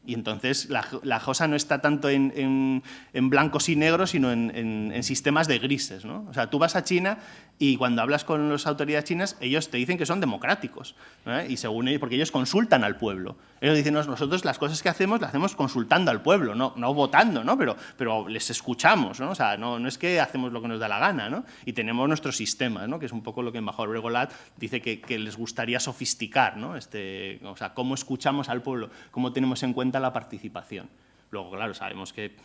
Y entonces la cosa no está tanto en blancos y negros, sino en sistemas de grises, ¿no? O sea, tú vas a China y cuando hablas con las autoridades chinas, ellos te dicen que son democráticos, ¿eh? Y según ellos, porque ellos consultan al pueblo. Ellos dicen, nosotros las cosas que hacemos las hacemos consultando al pueblo, no votando, ¿no? Pero les escuchamos, ¿no? O sea, no es que hacemos lo que nos da la gana, ¿no? Y tenemos nuestros sistemas, ¿no? Que es un poco lo que el embajador Bregolat dice que les gustaría sofisticar, ¿no? O sea, cómo escuchamos al pueblo, cómo tenemos en cuenta la participación. Luego, claro, sabemos que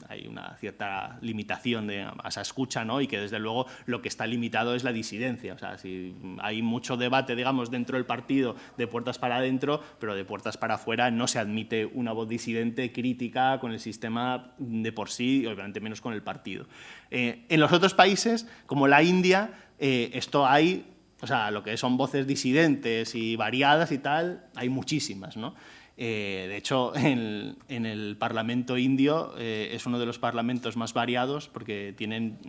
hay una cierta limitación a esa escucha, ¿no? Y que, desde luego, lo que está limitado es la disidencia. O sea, si hay mucho debate, digamos, dentro del partido de puertas para adentro, pero de puertas para afuera no se admite una voz disidente crítica con el sistema de por sí, y obviamente menos con el partido. En los otros países, como la India, esto hay, o sea, lo que son voces disidentes y variadas y tal, hay muchísimas, ¿no? De hecho, en el Parlamento indio es uno de los parlamentos más variados porque tienen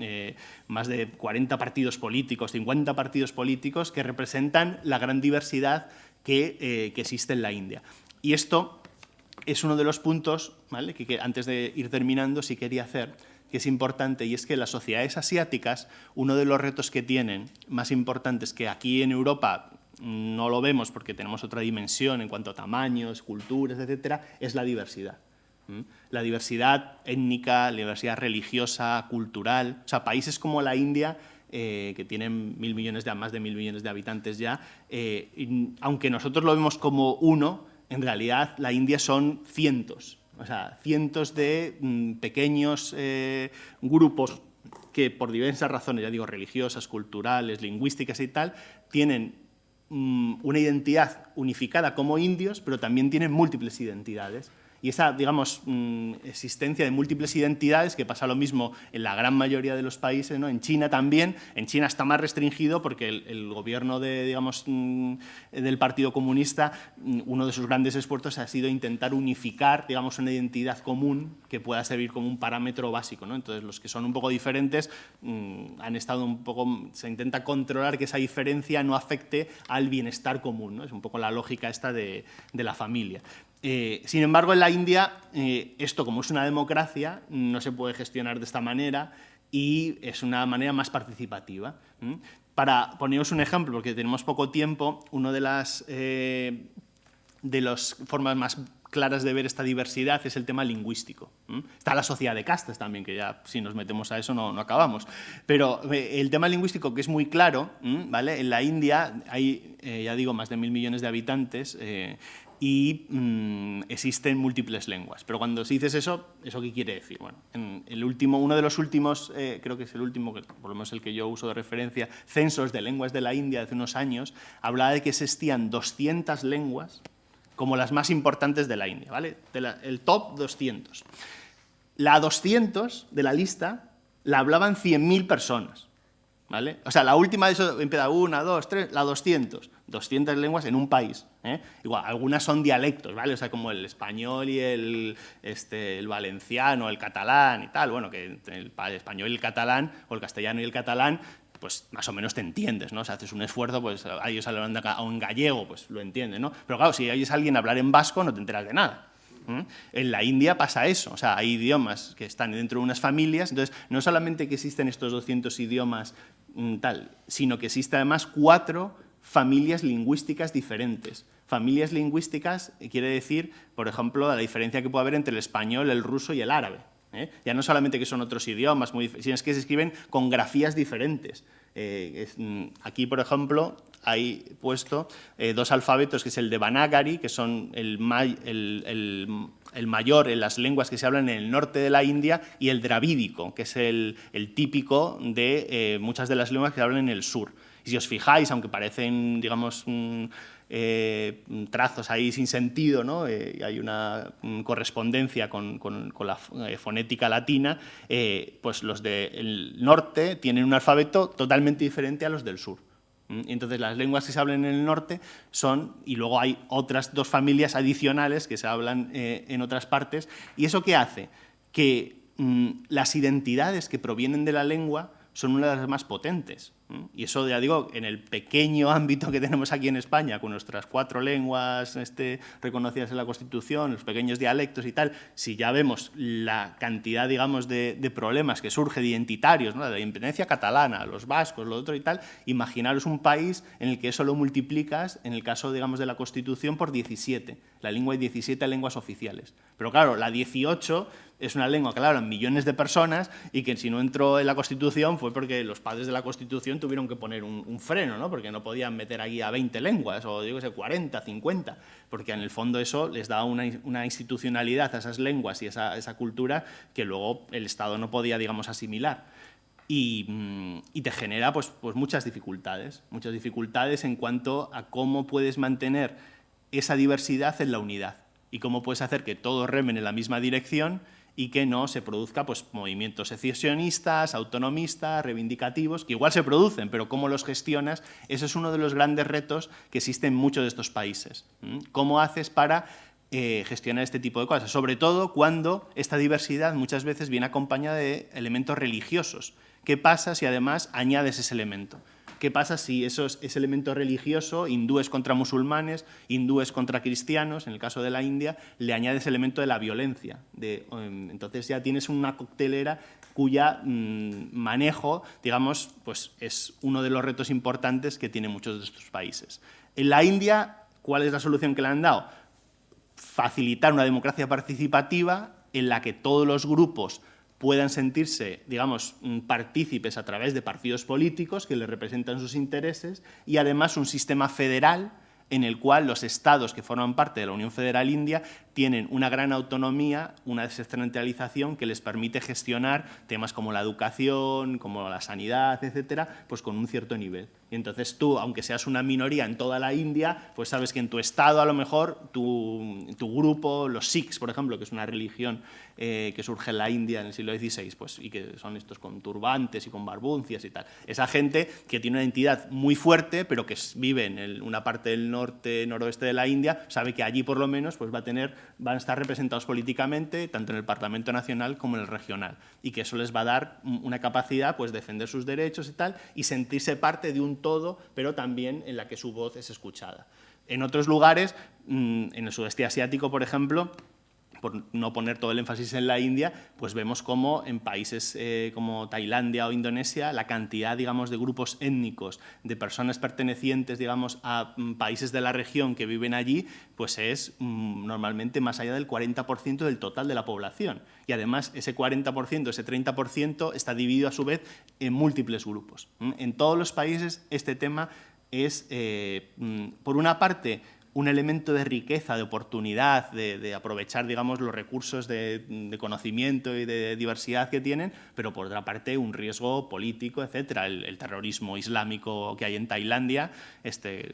más de 40 partidos políticos, 50 partidos políticos que representan la gran diversidad que existe en la India. Y esto es uno de los puntos, ¿vale?, que antes de ir terminando sí quería hacer, que es importante, y es que las sociedades asiáticas, uno de los retos que tienen más importantes, que aquí en Europa no lo vemos porque tenemos otra dimensión en cuanto a tamaños, culturas, etcétera, es la diversidad. La diversidad étnica, la diversidad religiosa, cultural. O sea, países como la India, que tienen más de 1.000 millones de habitantes ya, aunque nosotros lo vemos como uno, en realidad la India son cientos. O sea, cientos de pequeños grupos que, por diversas razones, ya digo, religiosas, culturales, lingüísticas y tal, tienen una identidad unificada como indios, pero también tienen múltiples identidades. Y esa, digamos, existencia de múltiples identidades, que pasa lo mismo en la gran mayoría de los países, ¿no? En China también. En China está más restringido porque el gobierno del Partido Comunista, uno de sus grandes esfuerzos ha sido intentar unificar, digamos, una identidad común que pueda servir como un parámetro básico, ¿no? Entonces, los que son un poco diferentes han estado un poco... Se intenta controlar que esa diferencia no afecte al bienestar común, ¿no? Es un poco la lógica esta de la familia. Sin embargo, en la India, esto, como es una democracia, no se puede gestionar de esta manera y es una manera más participativa. Para poneros un ejemplo, porque tenemos poco tiempo, una de las formas más claras de ver esta diversidad es el tema lingüístico. Está la sociedad de castas también, que ya si nos metemos a eso no acabamos. Pero el tema lingüístico, que es muy claro, ¿vale? En la India hay, ya digo, más de 1.000 millones de habitantes y existen múltiples lenguas. Pero cuando dices ¿eso qué quiere decir? Bueno, uno de los últimos, creo que es el último, por lo menos el que yo uso de referencia, censos de lenguas de la India de hace unos años, hablaba de que existían 200 lenguas como las más importantes de la India, ¿vale? El top 200. La 200 de la lista la hablaban 100.000 personas, ¿vale? O sea, la última de eso empieza 1, 2, 3, la 200. 200 lenguas en un país, ¿eh? Igual, algunas son dialectos, ¿vale? O sea, como el español y el valenciano, el catalán y tal. Bueno, que el español y el catalán, o el castellano y el catalán, pues más o menos te entiendes, ¿no? O sea, haces un esfuerzo, pues ellos hablan en gallego, pues lo entienden, ¿no? Pero claro, si oyes a alguien hablar en vasco, no te enteras de nada. En la India pasa eso, o sea, hay idiomas que están dentro de unas familias, entonces no solamente que existen estos 200 idiomas sino que existen además 4 familias lingüísticas diferentes. Familias lingüísticas quiere decir, por ejemplo, la diferencia que puede haber entre el español, el ruso y el árabe. Ya no solamente que son otros idiomas, sino es que se escriben con grafías diferentes. Aquí, por ejemplo, hay puesto 2 alfabetos, que es el Devanagari, que son el mayor en las lenguas que se hablan en el norte de la India, y el dravídico, que es el típico de muchas de las lenguas que se hablan en el sur. Y si os fijáis, aunque parecen, digamos, trazos ahí sin sentido, ¿no? Y hay una correspondencia con la fonética latina, pues los del norte tienen un alfabeto totalmente diferente a los del sur. Entonces, las lenguas que se hablan en el norte son, y luego hay otras 2 familias adicionales que se hablan en otras partes, y ¿eso qué hace? Que las identidades que provienen de la lengua son una de las más potentes. Y eso, ya digo, en el pequeño ámbito que tenemos aquí en España, con nuestras 4 lenguas reconocidas en la Constitución, los pequeños dialectos y tal, si ya vemos la cantidad, digamos, de problemas que surge de identitarios, ¿no? De la independencia catalana, los vascos, lo otro y tal, imaginaros un país en el que eso lo multiplicas, en el caso, digamos, de la Constitución, por 17. La lengua hay 17 lenguas oficiales. Pero claro, la 18 es una lengua que hablan millones de personas y que si no entró en la Constitución fue porque los padres de la Constitución tuvieron que poner un freno, ¿no? Porque no podían meter aquí a 20 lenguas o, yo qué sé, 40, 50, porque en el fondo eso les da una institucionalidad a esas lenguas y esa cultura que luego el Estado no podía, digamos, asimilar. Y te genera pues muchas dificultades en cuanto a cómo puedes mantener esa diversidad en la unidad y cómo puedes hacer que todos remen en la misma dirección y que no se produzca pues, movimientos secesionistas, autonomistas, reivindicativos, que igual se producen, pero cómo los gestionas, eso es uno de los grandes retos que existen en muchos de estos países. ¿Cómo haces para gestionar este tipo de cosas? Sobre todo cuando esta diversidad muchas veces viene acompañada de elementos religiosos. ¿Qué pasa si además añades ese elemento? ¿Qué pasa si ese elemento religioso, hindúes contra musulmanes, hindúes contra cristianos, en el caso de la India, le añades el elemento de la violencia? Entonces ya tienes una coctelera cuya manejo, digamos, pues es uno de los retos importantes que tienen muchos de estos países. En la India, ¿cuál es la solución que le han dado? Facilitar una democracia participativa en la que todos los grupos puedan sentirse, digamos, partícipes a través de partidos políticos que les representan sus intereses y además un sistema federal en el cual los estados que forman parte de la Unión Federal India tienen una gran autonomía, una descentralización que les permite gestionar temas como la educación, como la sanidad, etcétera, pues con un cierto nivel. Y entonces tú, aunque seas una minoría en toda la India, pues sabes que en tu estado a lo mejor tu grupo, los Sikhs, por ejemplo, que es una religión que surge en la India en el siglo XVI, pues, y que son estos con turbantes y con barbuncias y tal. Esa gente que tiene una identidad muy fuerte, pero que vive en una parte del norte, noroeste de la India, sabe que allí por lo menos pues, van a estar representados políticamente, tanto en el Parlamento Nacional como en el regional, y que eso les va a dar una capacidad pues, de defender sus derechos y tal, y sentirse parte de un todo, pero también en la que su voz es escuchada. En otros lugares, en el sudeste asiático, por ejemplo, por no poner todo el énfasis en la India, pues vemos cómo en países como Tailandia o Indonesia la cantidad, digamos, de grupos étnicos, de personas pertenecientes, digamos, a países de la región que viven allí, pues es normalmente más allá del 40% del total de la población. Y además ese 40%, ese 30% está dividido a su vez en múltiples grupos. En todos los países este tema es, por una parte, un elemento de riqueza, de oportunidad, de aprovechar, digamos, los recursos de conocimiento y de diversidad que tienen, pero por otra parte un riesgo político, etcétera. El terrorismo islámico que hay en Tailandia,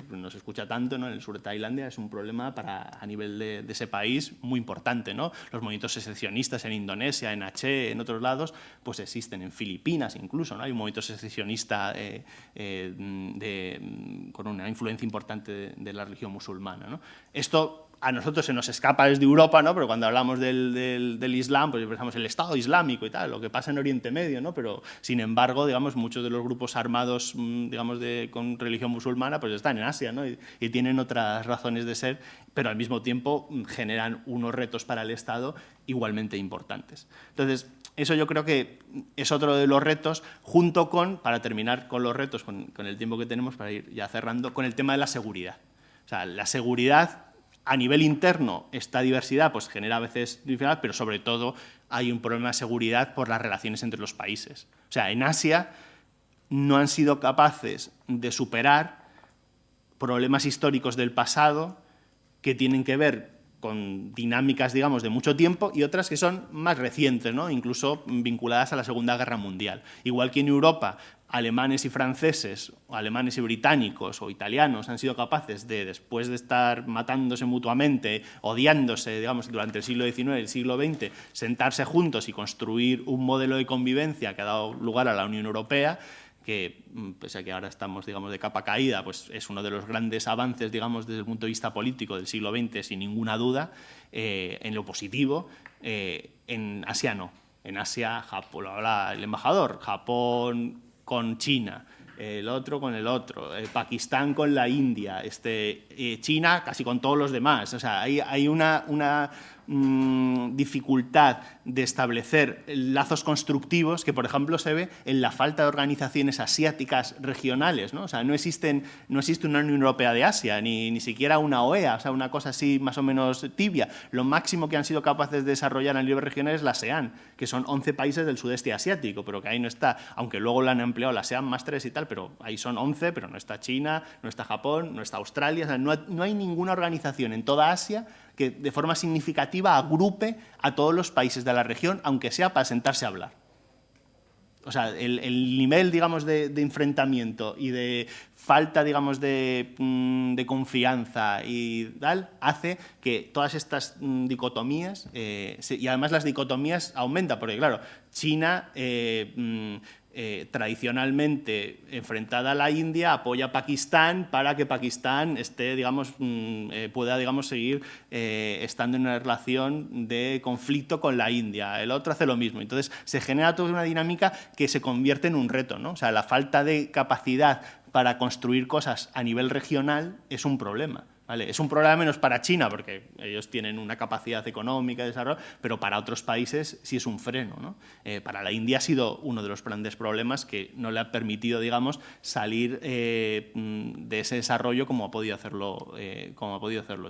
no se escucha tanto, ¿no? En el sur de Tailandia es un problema a nivel de ese país muy importante, ¿no? Los movimientos secesionistas en Indonesia, en Aceh, en otros lados, pues existen, en Filipinas incluso, ¿no? Hay un movimiento secesionista con una influencia importante de la religión musulmana, ¿no? Esto a nosotros se nos escapa desde Europa, ¿no? Pero cuando hablamos del Islam, pues pensamos el Estado Islámico y tal, lo que pasa en Oriente Medio, ¿no? Pero, sin embargo, digamos, muchos de los grupos armados, digamos, con religión musulmana, pues están en Asia, ¿no? Y tienen otras razones de ser, pero al mismo tiempo generan unos retos para el Estado igualmente importantes. Entonces, eso yo creo que es otro de los retos, junto con, para terminar con los retos, con el tiempo que tenemos para ir ya cerrando, con el tema de la seguridad. O sea, la seguridad a nivel interno, esta diversidad pues genera a veces dificultad, pero sobre todo hay un problema de seguridad por las relaciones entre los países. O sea, en Asia no han sido capaces de superar problemas históricos del pasado que tienen que ver con dinámicas, digamos, de mucho tiempo, y otras que son más recientes, ¿no? Incluso vinculadas a la Segunda Guerra Mundial. Igual que en Europa, alemanes y franceses, o alemanes y británicos, o italianos han sido capaces de, después de estar matándose mutuamente, odiándose, digamos, durante el siglo XIX y el siglo XX, sentarse juntos y construir un modelo de convivencia que ha dado lugar a la Unión Europea, que, pese a que ahora estamos, digamos, de capa caída, pues es uno de los grandes avances, digamos, desde el punto de vista político del siglo XX, sin ninguna duda, en lo positivo. En Asia no. En Asia, Japón, lo habla el embajador, Japón con China, el otro con el otro, Pakistán con la India, China casi con todos los demás. O sea, hay una dificultad de establecer lazos constructivos que, por ejemplo, se ve en la falta de organizaciones asiáticas regionales, ¿no? O sea, no existe una Unión Europea de Asia, ni siquiera una OEA, o sea, una cosa así más o menos tibia. Lo máximo que han sido capaces de desarrollar a nivel regional es la ASEAN, que son 11 países del sudeste asiático, pero que ahí no está, aunque luego la han empleado la ASEAN más 3 y tal, pero ahí son 11, pero no está China, no está Japón, no está Australia, o sea, no hay ninguna organización en toda Asia que de forma significativa agrupe a todos los países de la región, aunque sea para sentarse a hablar. O sea, el nivel, digamos, de enfrentamiento y de falta, digamos, de confianza y tal, hace que todas estas dicotomías, y además las dicotomías aumentan, porque claro, China tradicionalmente enfrentada a la India, apoya a Pakistán para que Pakistán esté, digamos, pueda, digamos, seguir estando en una relación de conflicto con la India. El otro hace lo mismo. Entonces, se genera toda una dinámica que se convierte en un reto, ¿no? O sea, la falta de capacidad para construir cosas a nivel regional es un problema. ¿Vale? Es un problema menos para China, porque ellos tienen una capacidad económica de desarrollo, pero para otros países sí es un freno, ¿no? Para la India ha sido uno de los grandes problemas que no le ha permitido, digamos, salir de ese desarrollo como ha podido hacerlo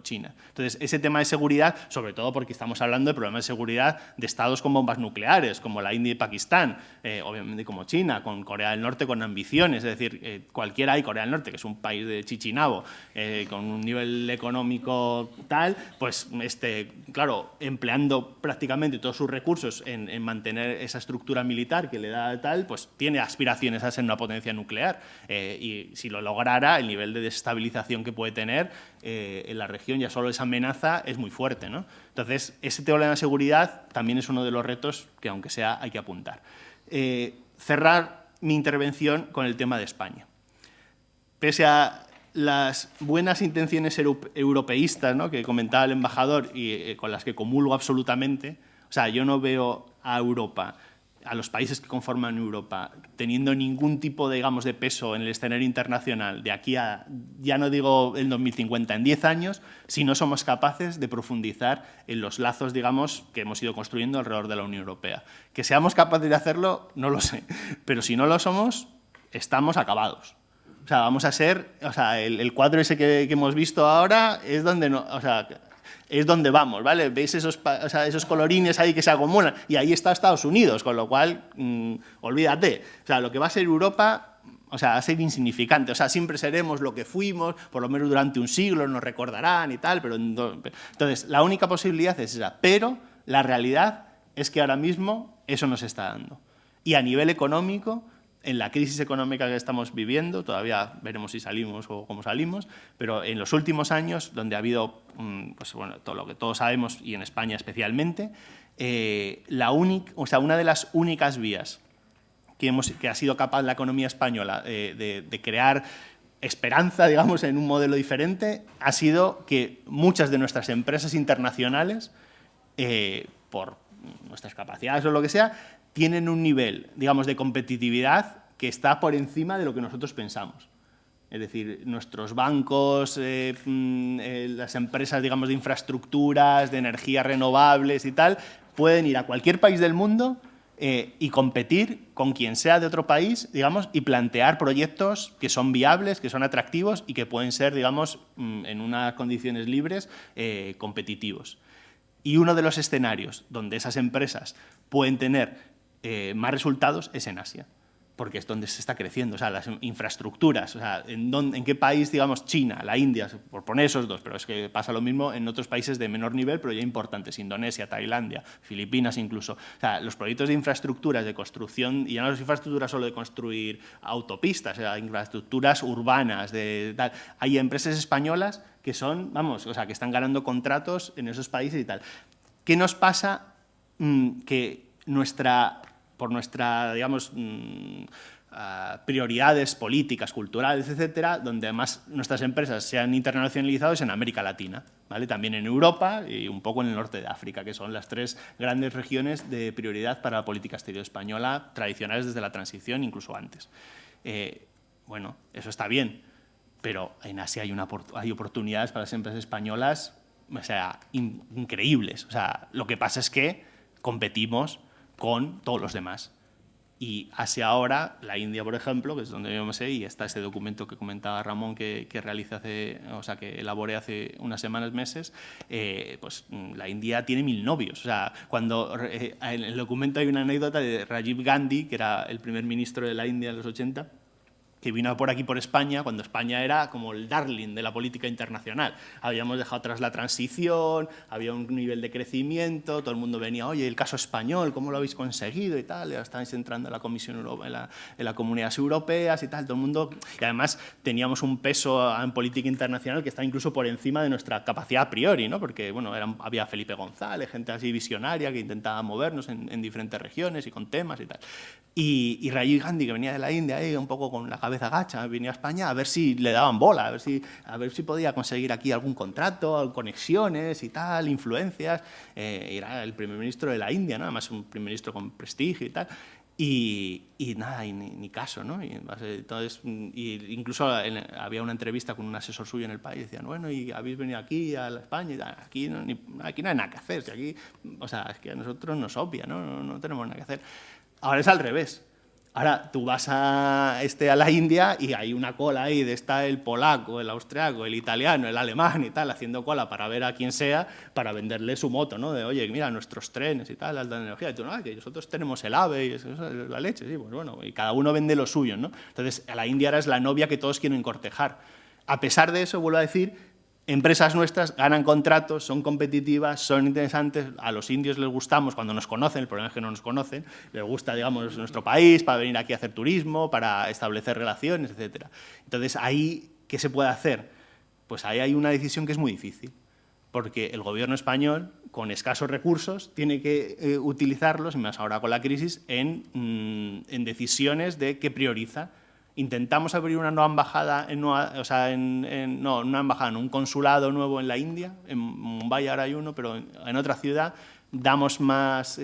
China. Entonces, ese tema de seguridad, sobre todo porque estamos hablando de problemas de seguridad de estados con bombas nucleares, como la India y Pakistán, obviamente como China, con Corea del Norte con ambiciones, es decir, cualquiera hay, Corea del Norte, que es un país de Chichinabo, con un nivel económico tal, pues claro, empleando prácticamente todos sus recursos en mantener esa estructura militar que le da tal, pues tiene aspiraciones a ser una potencia nuclear, y si lo lograra, el nivel de desestabilización que puede tener en la región, ya solo esa amenaza es muy fuerte, ¿no? Entonces, ese problema de seguridad también es uno de los retos que, aunque sea, hay que apuntar. Cerrar mi intervención con el tema de España. Pese a las buenas intenciones europeístas, ¿no?, que comentaba el embajador y con las que comulgo absolutamente, o sea, yo no veo a Europa, a los países que conforman Europa, teniendo ningún tipo de, digamos, de peso en el escenario internacional de aquí a, ya no digo el 2050, en 10 años, si no somos capaces de profundizar en los lazos, digamos, que hemos ido construyendo alrededor de la Unión Europea. Que seamos capaces de hacerlo, no lo sé, pero si no lo somos, estamos acabados. O sea, vamos a ser, o sea, el cuadro ese que hemos visto ahora es donde, no, o sea, es donde vamos, ¿vale? Veis esos colorines ahí que se acumulan y ahí está Estados Unidos, con lo cual, olvídate. O sea, lo que va a ser Europa, o sea, va a ser insignificante. O sea, siempre seremos lo que fuimos, por lo menos durante un siglo nos recordarán y tal, pero entonces la única posibilidad es esa. Pero la realidad es que ahora mismo eso no se está dando. Y a nivel económico, en la crisis económica que estamos viviendo, todavía veremos si salimos o cómo salimos, pero en los últimos años, donde ha habido, pues bueno, todo lo que todos sabemos, y en España especialmente, una de las únicas vías que ha sido capaz la economía española de crear esperanza, digamos, en un modelo diferente, ha sido que muchas de nuestras empresas internacionales, por nuestras capacidades o lo que sea, tienen un nivel, digamos, de competitividad que está por encima de lo que nosotros pensamos. Es decir, nuestros bancos, las empresas, digamos, de infraestructuras, de energías renovables y tal, pueden ir a cualquier país del mundo y competir con quien sea de otro país, digamos, y plantear proyectos que son viables, que son atractivos y que pueden ser, digamos, en unas condiciones libres, competitivos. Y uno de los escenarios donde esas empresas pueden tener más resultados es en Asia. porque es donde se está creciendo, o sea, las infraestructuras, o sea, ¿en qué país, digamos, China, la India, por poner esos dos, pero es que pasa lo mismo en otros países de menor nivel, pero ya importantes, Indonesia, Tailandia, Filipinas incluso. O sea, los proyectos de infraestructuras, de construcción, y ya no las infraestructuras solo de construir autopistas, o sea, infraestructuras urbanas, de tal. Hay empresas españolas que son, vamos, o sea, que están ganando contratos en esos países y tal. ¿Qué nos pasa? Que por nuestra, digamos, prioridades políticas, culturales, etcétera, donde además nuestras empresas se han internacionalizado es en América Latina, ¿vale? También en Europa y un poco en el norte de África, que son las 3 grandes regiones de prioridad para la política exterior española, tradicionales desde la transición, incluso antes. Bueno, eso está bien, pero en Asia hay oportunidades para las empresas españolas, o sea, increíbles. O sea, lo que pasa es que competimos con todos los demás. Y Asia ahora, la India, por ejemplo, que es donde yo me sé, y está ese documento que comentaba Ramón que que elaboré hace unas semanas, meses, pues la India tiene 1000 novios. O sea, cuando en el documento hay una anécdota de Rajiv Gandhi, que era el primer ministro de la India en los 80, que vino por aquí, por España, cuando España era como el darling de la política internacional. Habíamos dejado atrás la transición, había un nivel de crecimiento, todo el mundo venía, oye, el caso español, ¿cómo lo habéis conseguido? Y tal, ya estáis entrando a la Comisión Europea, en las comunidades europeas y tal, todo el mundo. Y además teníamos un peso en política internacional que está incluso por encima de nuestra capacidad a priori, ¿no? Porque, bueno, había Felipe González, gente así visionaria que intentaba movernos en diferentes regiones y con temas y tal. Y Rajiv Gandhi, que venía de la India, un poco con la cabeza gacha, venía a España a ver si le daban bola, a ver si podía conseguir aquí algún contrato, conexiones y tal, influencias. Era el primer ministro de la India, ¿no? Además un primer ministro con prestigio y tal. Y nada, ni caso, ¿no? Entonces, incluso había una entrevista con un asesor suyo en El País, decían, bueno, y habéis venido aquí a España y tal, aquí no hay nada que hacer, si aquí, o sea, es que a nosotros nos obvia, ¿no? No tenemos nada que hacer. Ahora es al revés. Ahora tú vas a la India y hay una cola ahí de está el polaco, el austriaco, el italiano, el alemán y tal, haciendo cola para ver a quien sea, para venderle su moto, ¿no? De, oye, mira, nuestros trenes y tal, alta energía. Y tú, no, que nosotros tenemos el AVE y eso es la leche, sí, pues bueno, y cada uno vende lo suyo, ¿no? Entonces, a la India ahora es la novia que todos quieren cortejar. A pesar de eso, vuelvo a decir, empresas nuestras ganan contratos, son competitivas, son interesantes, a los indios les gustamos cuando nos conocen, el problema es que no nos conocen, les gusta, digamos, nuestro país para venir aquí a hacer turismo, para establecer relaciones, etc. Entonces, ahí, ¿qué se puede hacer? Pues ahí hay una decisión que es muy difícil, porque el gobierno español, con escasos recursos, tiene que utilizarlos, y más ahora con la crisis, en decisiones de qué prioriza. Intentamos abrir una nueva embajada, un consulado nuevo en la India, en Mumbai ahora hay uno, pero en otra ciudad. Damos más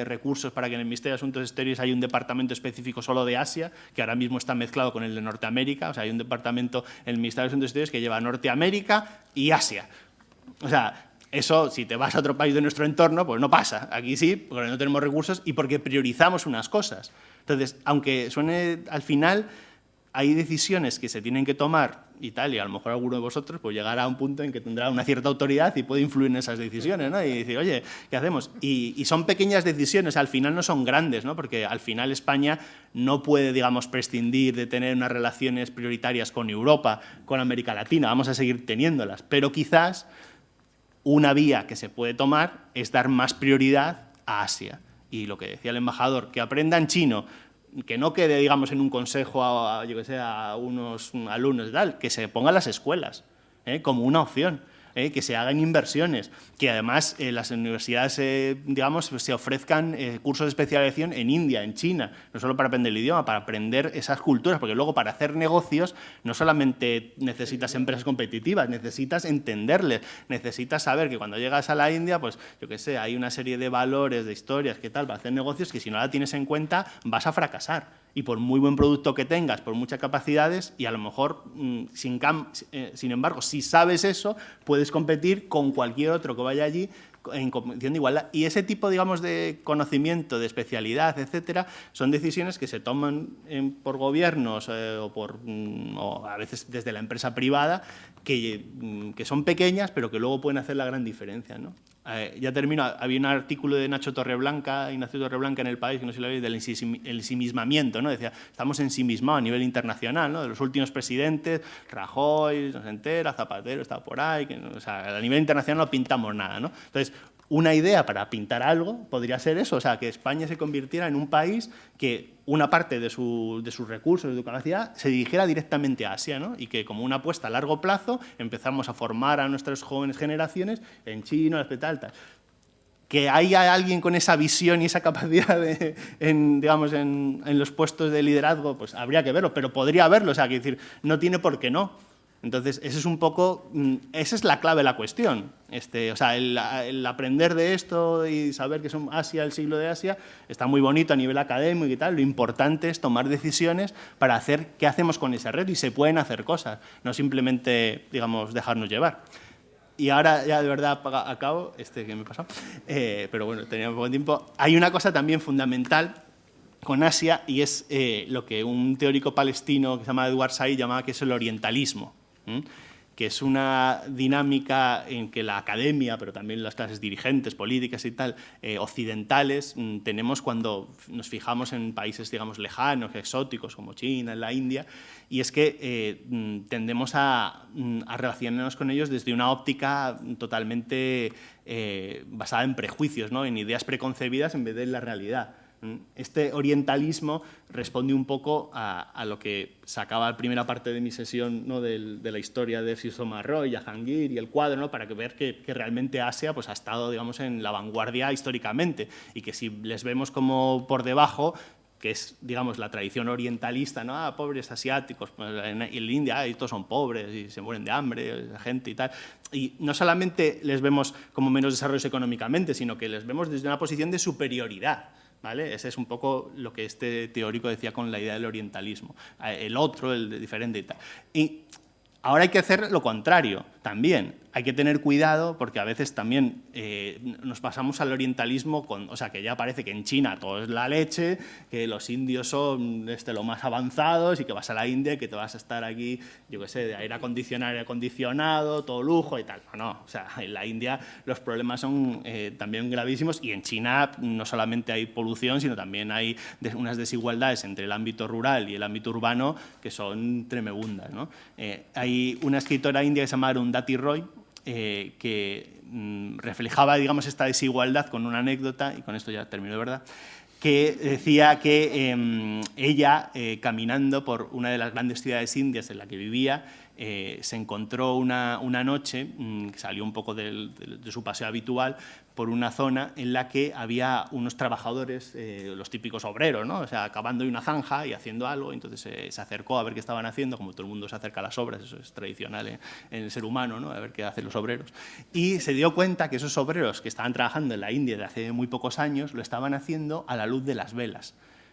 recursos para que en el Ministerio de Asuntos Exteriores haya un departamento específico solo de Asia, que ahora mismo está mezclado con el de Norteamérica. O sea, hay un departamento en el Ministerio de Asuntos Exteriores que lleva Norteamérica y Asia. O sea, eso, si te vas a otro país de nuestro entorno, pues no pasa. Aquí sí, porque no tenemos recursos y porque priorizamos unas cosas. Entonces, aunque suene al final, hay decisiones que se tienen que tomar y tal, y a lo mejor alguno de vosotros pues llegará a un punto en que tendrá una cierta autoridad y puede influir en esas decisiones, ¿no? Y decir, oye, ¿qué hacemos? Y son pequeñas decisiones, al final no son grandes, ¿no? Porque al final España no puede, digamos, prescindir de tener unas relaciones prioritarias con Europa, con América Latina, vamos a seguir teniéndolas, pero quizás una vía que se puede tomar es dar más prioridad a Asia. Y lo que decía el embajador, que aprendan chino, que no quede, digamos, en un consejo a unos alumnos y tal, que se pongan las escuelas como una opción, que se hagan inversiones, que además las universidades, digamos, se ofrezcan cursos de especialización en India, en China, no solo para aprender el idioma, para aprender esas culturas, porque luego para hacer negocios no solamente necesitas empresas competitivas, necesitas entenderles, necesitas saber que cuando llegas a la India, pues yo qué sé, hay una serie de valores, de historias, qué tal, para hacer negocios que si no la tienes en cuenta vas a fracasar. Y por muy buen producto que tengas, por muchas capacidades, y a lo mejor, sin embargo, si sabes eso, puedes competir con cualquier otro que vaya allí en condición de igualdad. Y ese tipo, digamos, de conocimiento, de especialidad, etcétera, son decisiones que se toman por gobiernos o a veces desde la empresa privada, que son pequeñas, pero que luego pueden hacer la gran diferencia, ¿no? Ya termino. Había un artículo de Ignacio Torreblanca en El País, que no sé si lo veis, del ensimismamiento, ¿no? Decía, estamos ensimismados a nivel internacional, ¿no? De los últimos presidentes, Rajoy, no se entera, Zapatero está por ahí, o sea, a nivel internacional no pintamos nada, ¿no? Entonces, una idea para pintar algo podría ser eso, o sea, que España se convirtiera en un país que una parte de sus recursos, de su capacidad, se dirigiera directamente a Asia, ¿no? Y que como una apuesta a largo plazo empezamos a formar a nuestras jóvenes generaciones en China, tal. Que haya alguien con esa visión y esa capacidad digamos, en los puestos de liderazgo, pues habría que verlo, pero podría haberlo, o sea, que decir, no tiene por qué no. Entonces, ese es un poco, esa es la clave de la cuestión. O sea, el aprender de esto y saber que son Asia, el siglo de Asia, está muy bonito a nivel académico y tal. Lo importante es tomar decisiones para hacer qué hacemos con ese reto, y se pueden hacer cosas, no simplemente, digamos, dejarnos llevar. Y ahora ya de verdad acabo, que me he pasado, pero bueno, tenía poco tiempo. Hay una cosa también fundamental con Asia, y es lo que un teórico palestino que se llama Edward Said llamaba que es el orientalismo, que es una dinámica en que la academia, pero también las clases dirigentes, políticas y tal, occidentales, tenemos cuando nos fijamos en países, digamos, lejanos, exóticos, como China, en la India, y es que tendemos a relacionarnos con ellos desde una óptica totalmente basada en prejuicios, ¿no? En ideas preconcebidas en vez de la realidad. Este orientalismo responde un poco a lo que sacaba la primera parte de mi sesión, ¿no? de la historia de Somarroy, Jahangir y el cuadro, ¿no? Para ver que realmente Asia pues, ha estado, digamos, en la vanguardia históricamente, y que si les vemos como por debajo, que es, digamos, la tradición orientalista, ¿no? Pobres asiáticos, pues en la India, estos son pobres y se mueren de hambre, la gente y tal. Y no solamente les vemos como menos desarrollos económicamente, sino que les vemos desde una posición de superioridad, ¿vale? Ese es un poco lo que este teórico decía con la idea del orientalismo. El otro, el diferente y tal. Y ahora hay que hacer lo contrario también. Hay que tener cuidado porque a veces también nos pasamos al orientalismo, o sea, que ya parece que en China todo es la leche, que los indios son lo más avanzados, y que vas a la India y que te vas a estar aquí, yo qué sé, de aire acondicionado, todo lujo y tal. No, o sea, en la India los problemas son también gravísimos, y en China no solamente hay polución, sino también hay unas desigualdades entre el ámbito rural y el ámbito urbano que son tremebundas, ¿no? Hay una escritora india que se llama Arundhati Roy, que reflejaba, digamos, esta desigualdad con una anécdota, y con esto ya termino de verdad, que decía que ella, caminando por una de las grandes ciudades indias en la que vivía, se encontró una noche, que salió un poco de su paseo habitual, por una zona en la que había unos trabajadores, los típicos obreros, ¿no? O sea, acabando una zanja y haciendo algo. Entonces se acercó a ver qué estaban haciendo, como todo el mundo se acerca a las obras, eso es tradicional en el ser humano, ¿no? A ver qué hacen los obreros. Y se dio cuenta que esos obreros que estaban trabajando en la India de hace muy pocos años lo estaban haciendo a la luz de las velas,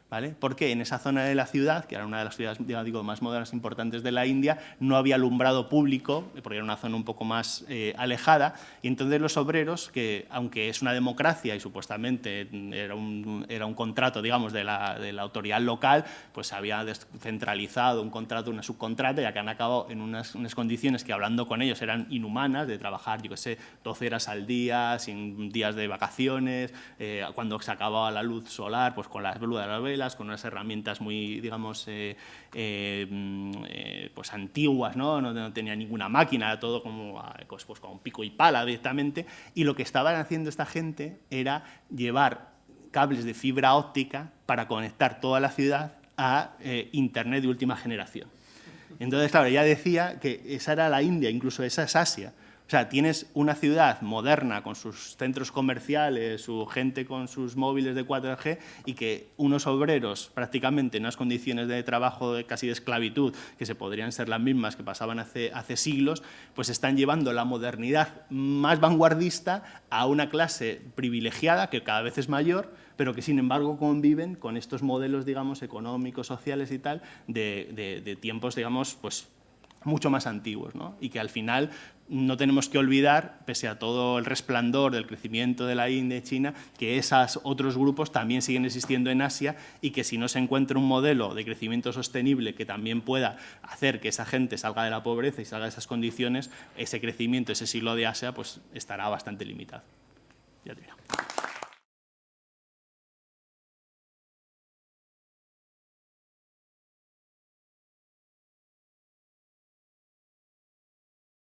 ¿vale? Porque en esa zona de la ciudad, que era una de las ciudades, digo, más modernas e importantes de la India, no había alumbrado público, porque era una zona un poco más alejada, y entonces los obreros, que aunque es una democracia y supuestamente era un contrato, digamos, de la autoridad local, pues se había descentralizado un contrato, una subcontrata, ya que han acabado en unas condiciones que, hablando con ellos, eran inhumanas, de trabajar, yo qué sé, 12 horas al día, sin días de vacaciones, cuando se acababa la luz solar, pues con las velas, con unas herramientas muy, digamos, pues antiguas, ¿no? No tenía ninguna máquina, todo como pues con pico y pala directamente, y lo que estaban haciendo esta gente era llevar cables de fibra óptica para conectar toda la ciudad a Internet de última generación. Entonces, claro, ella decía que esa era la India, incluso esa es Asia. O sea, tienes una ciudad moderna con sus centros comerciales, su gente con sus móviles de 4G, y que unos obreros prácticamente en unas condiciones de trabajo casi de esclavitud, que se podrían ser las mismas que pasaban hace siglos, pues están llevando la modernidad más vanguardista a una clase privilegiada que cada vez es mayor, pero que sin embargo conviven con estos modelos, digamos, económicos, sociales y tal, de tiempos, digamos, pues mucho más antiguos, ¿no? Y que al final no tenemos que olvidar, pese a todo el resplandor del crecimiento de la India y China, que esos otros grupos también siguen existiendo en Asia, y que si no se encuentra un modelo de crecimiento sostenible que también pueda hacer que esa gente salga de la pobreza y salga de esas condiciones, ese crecimiento, ese siglo de Asia, pues estará bastante limitado. Ya termino.